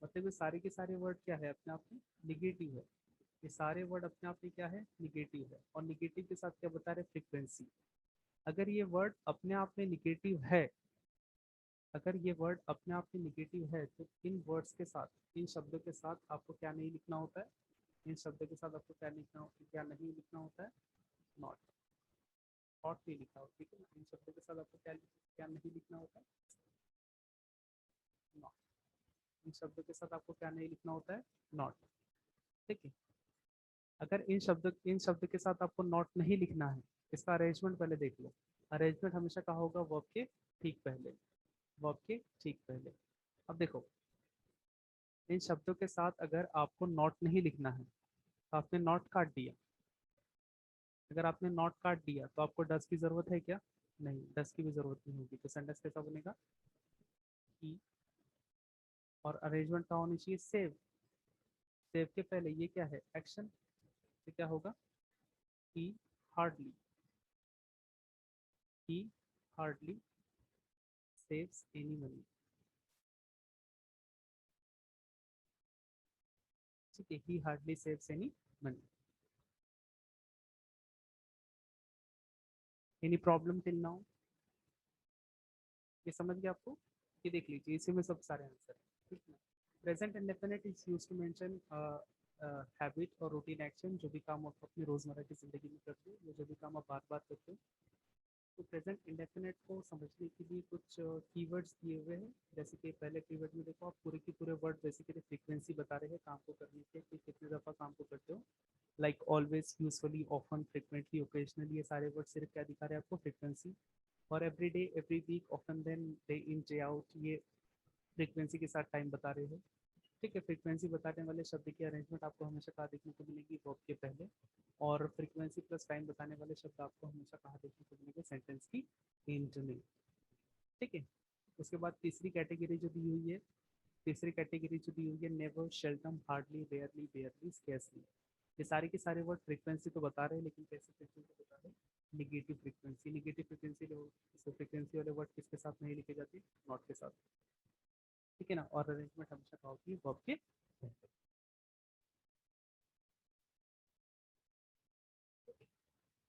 मतलब ये सारे के सारे वर्ड क्या है? अपने आप में निगेटिव है। ये सारे वर्ड अपने आप में क्या है? निगेटिव है। और निगेटिव के साथ क्या बता रहे? फ्रीक्वेंसी। अगर ये वर्ड अपने आप में निगेटिव है, अगर ये वर्ड अपने आप में निगेटिव है तो इन वर्ड्स के साथ, इन शब्दों के साथ आपको क्या नहीं लिखना होता है? इन शब्दों के साथ आपको क्या लिखना होता है? क्या नहीं लिखना होता है? नॉट। नॉट नहीं लिखा होता, ठीक है ना? इन शब्दों के साथ आपको क्या क्या नहीं लिखना होता है? नॉट। इन शब्दों के साथ आपको क्या नहीं लिखना होता है? नॉट। ठीक है। अगर इन शब्द के साथ आपको नॉट नहीं लिखना है, इसका अरेंजमेंट पहले देख लो। अरेंजमेंट हमेशा कहा होगा वर्ब के ठीक पहले, वर्ब के ठीक पहले। अब देखो, इन शब्दों के साथ अगर आपको नॉट नहीं लिखना है तो आपने नॉट काट दिया। अगर आपने नॉट काट दिया तो आपको डस की जरूरत है क्या? नहीं, डस की भी जरूरत नहीं होगी। तो सेंटेंस कैसा बनेगा? की। और अरेंजमेंट क्या होनी चाहिए? सेव। सेव के पहले ये क्या है? एक्शन। तो क्या होगा? ही हार्डली, ही हार्डली सेव्स एनी मनी। ठीक है, ही hardly saves any money. Any problem till now? ये समझ गया आपको? ये देख लीजिए, इसी में सब सारे आंसर है, ठीक है। Present indefinite is use to mention habit और रूटीन एक्शन, जो भी काम आप अपनी रोजमर्रा की जिंदगी में करते हो, या जो भी काम आप बार बार करते हो। तो प्रेजेंट इंडेफिनिट को समझने के लिए कुछ कीवर्ड्स दिए हुए हैं। जैसे कि पहले कीवर्ड में देखो, आप पूरे के पूरे वर्ड बेसिकली फ्रीक्वेंसी बता रहे हैं काम को करने के, कि कितने दफा काम को करते हो। Like always, usefully, often, frequently, occasionally, ये सारे वर्ड सिर्फ क्या दिखा रहे हैं आपको? फ्रीक्वेंसी। और every day, every week, often, then, day in, day out, ये फ्रीक्वेंसी के साथ टाइम बता रहे हैं, ठीक है। फ्रीक्वेंसी बताने वाले शब्द की अरेंजमेंट आपको हमेशा कहाँ देखने को मिलेगी? वर्ब के पहले। और फ्रीक्वेंसी प्लस टाइम बताने वाले शब्द आपको हमेशा कहाँ देखने को मिलेंगे? सेंटेंस की एंड में, ठीक है। उसके बाद तीसरी कैटेगरी जो दी हुई है, तीसरी कैटेगरी जो दी हुई है, never, seldom, hardly, rarely, barely, scarcely. ये सारे के सारे वर्ड फ्रीक्वेंसी तो बता रहे हैं, लेकिन कैसे फ्रीक्वेंसी बता रहे हैं? Negative frequency. Negative frequency frequency वाले वर्ड किसके साथ नहीं लिखे जाते? नॉट के साथ, ठीक है ना। और अरेंजमेंट हमेशा क्या होती है? वर्ब के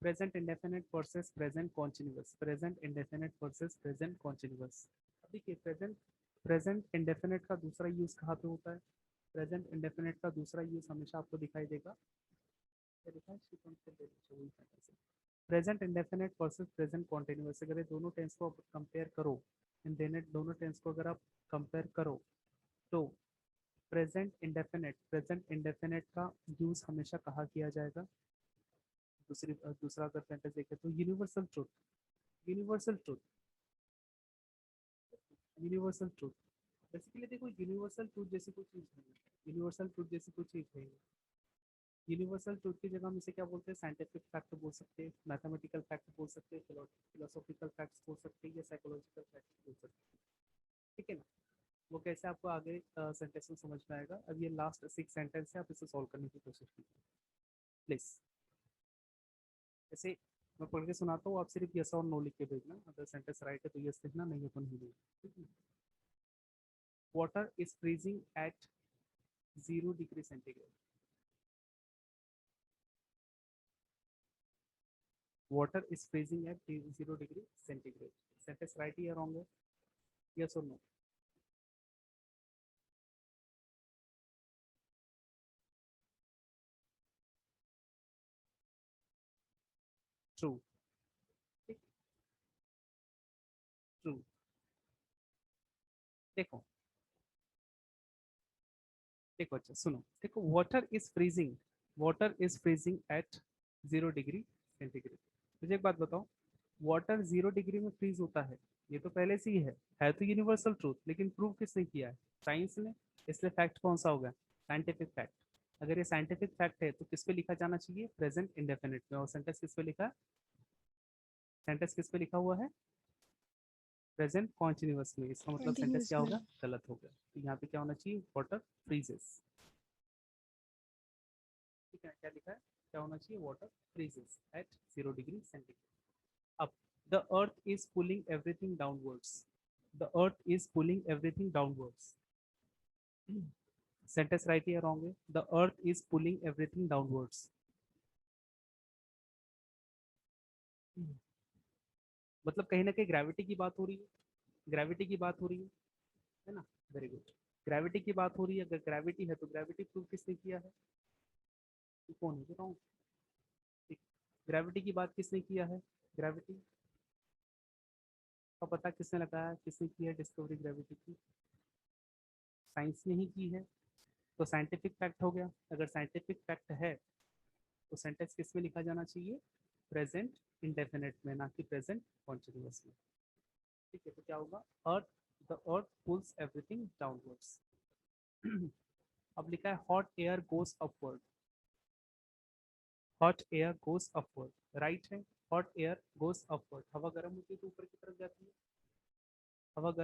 present indefinite versus present continuous. Present indefinite versus present continuous. अब देखिए, प्रेजेंट प्रेजेंट इंडेफिनिट का दूसरा यूज कहाँ पे होता है? प्रेजेंट इंडेफिनिट का दूसरा यूज हमेशा आपको दिखाई देगा, क्या दिखा है? Present indefinite versus present continuous. अगर ये दोनों टेंस को कंपेयर करो, इन दोनों टेंस को अगर आप कंपेयर करो, तो प्रेजेंट इंडेफिनिट का यूज हमेशा कहाँ किया जाएगा? दूसरा अगर सेंटेंस देखें तो universal truth, universal truth, universal truth. Basically देखो, यूनिवर्सल ट्रूथ जैसी कोई चीज नहीं है, यूनिवर्सल ट्रूथ जैसी कोई चीज नहीं है। यूनिवर्सल ट्रूथ की जगह हम इसे क्या बोलते हैं? साइंटिफिक फैक्ट बोल सकते हैं, मैथमेटिकल फैक्ट बोल सकते हैं, फिलोसॉफिकल फैक्ट्स बोल सकते हैं, या साइकोलॉजिकल फैक्ट्स बोल सकते हैं, ठीक है ना। वो कैसे आपको आगे सेंटेंस में समझ में आएगा। अब ये लास्ट 6 सेंटेंस है, आप इसे सॉल्व करने की कोशिश कीजिए प्लीज। जैसे मैं पढ़ के सुनाता हूँ, आप सिर्फ यस और नो लिख के भेजना। अगर सेंटेंस राइट है तो यस लिखना, नहीं है तो नहीं लिखना, ठीक है। Water is freezing at 0 degree centigrade. Water is freezing at 0 degree centigrade. Sentence right या रॉन्ग है? यस और नो? ट्रू, ठीक, ट्रू। देखो देखो, अच्छा सुनो, देखो, water is freezing at 0 degree centigrade. मुझे एक बात बताओ, वाटर 0 डिग्री में फ्रीज होता है, ये तो पहले से ही है तो यूनिवर्सल ट्रूथ, लेकिन प्रूव किसने किया है? साइंस ने। इसलिए फैक्ट कौन सा होगा? Scientific fact. अगर ये साइंटिफिक फैक्ट है तो किस पे लिखा जाना चाहिए? प्रेजेंट इंडेफिनिट में। और सेंटेंस किस पे लिखा है? सेंटेंस किस पे लिखा हुआ है? प्रेजेंट कॉन्टिन्यूअस में। इसका मतलब सेंटेंस कंटिन्यूअस क्या में। होगा? गलत हो गया। तो यहाँ पे क्या होना चाहिए? वाटर फ्रीजेस, ठीक है। क्या लिखा है? क्या होना चाहिए? Water freezes at 0 degree centigrade. अब the earth is pulling everything downwards. The earth is pulling everything downwards. Sentence right या रॉन्ग है? The earth is pulling everything downwards. मतलब कहीं ना कहीं ग्रेविटी की बात हो रही है, ग्रेविटी की बात हो रही है ना। Very good. ग्रेविटी की बात हो रही है, अगर ग्रेविटी है तो ग्रेविटी प्रूव किसने किया है? कौन है? बताओ। ग्रेविटी की बात किसने किया है? ग्रेविटी का पता किसने लगाया? किसने किया डिस्कवरी ग्रेविटी की? साइंस ने ही की है। तो साइंटिफिक फैक्ट हो गया। अगर साइंटिफिक फैक्ट है तो सेंटेंस किस में लिखा जाना चाहिए? प्रेजेंट इंडेफिनिट में, ना कि प्रेजेंट कॉन्टिन्यूअस में, ठीक है। तो क्या होगा? Earth, the earth pulls everything downwards. अब लिखा है hot air goes upward. Hot air goes upward, right है। हॉट एयर गोज अपवर्ड, हवा गर्म होती है तो ऊपर की तरफ जाती है। हवा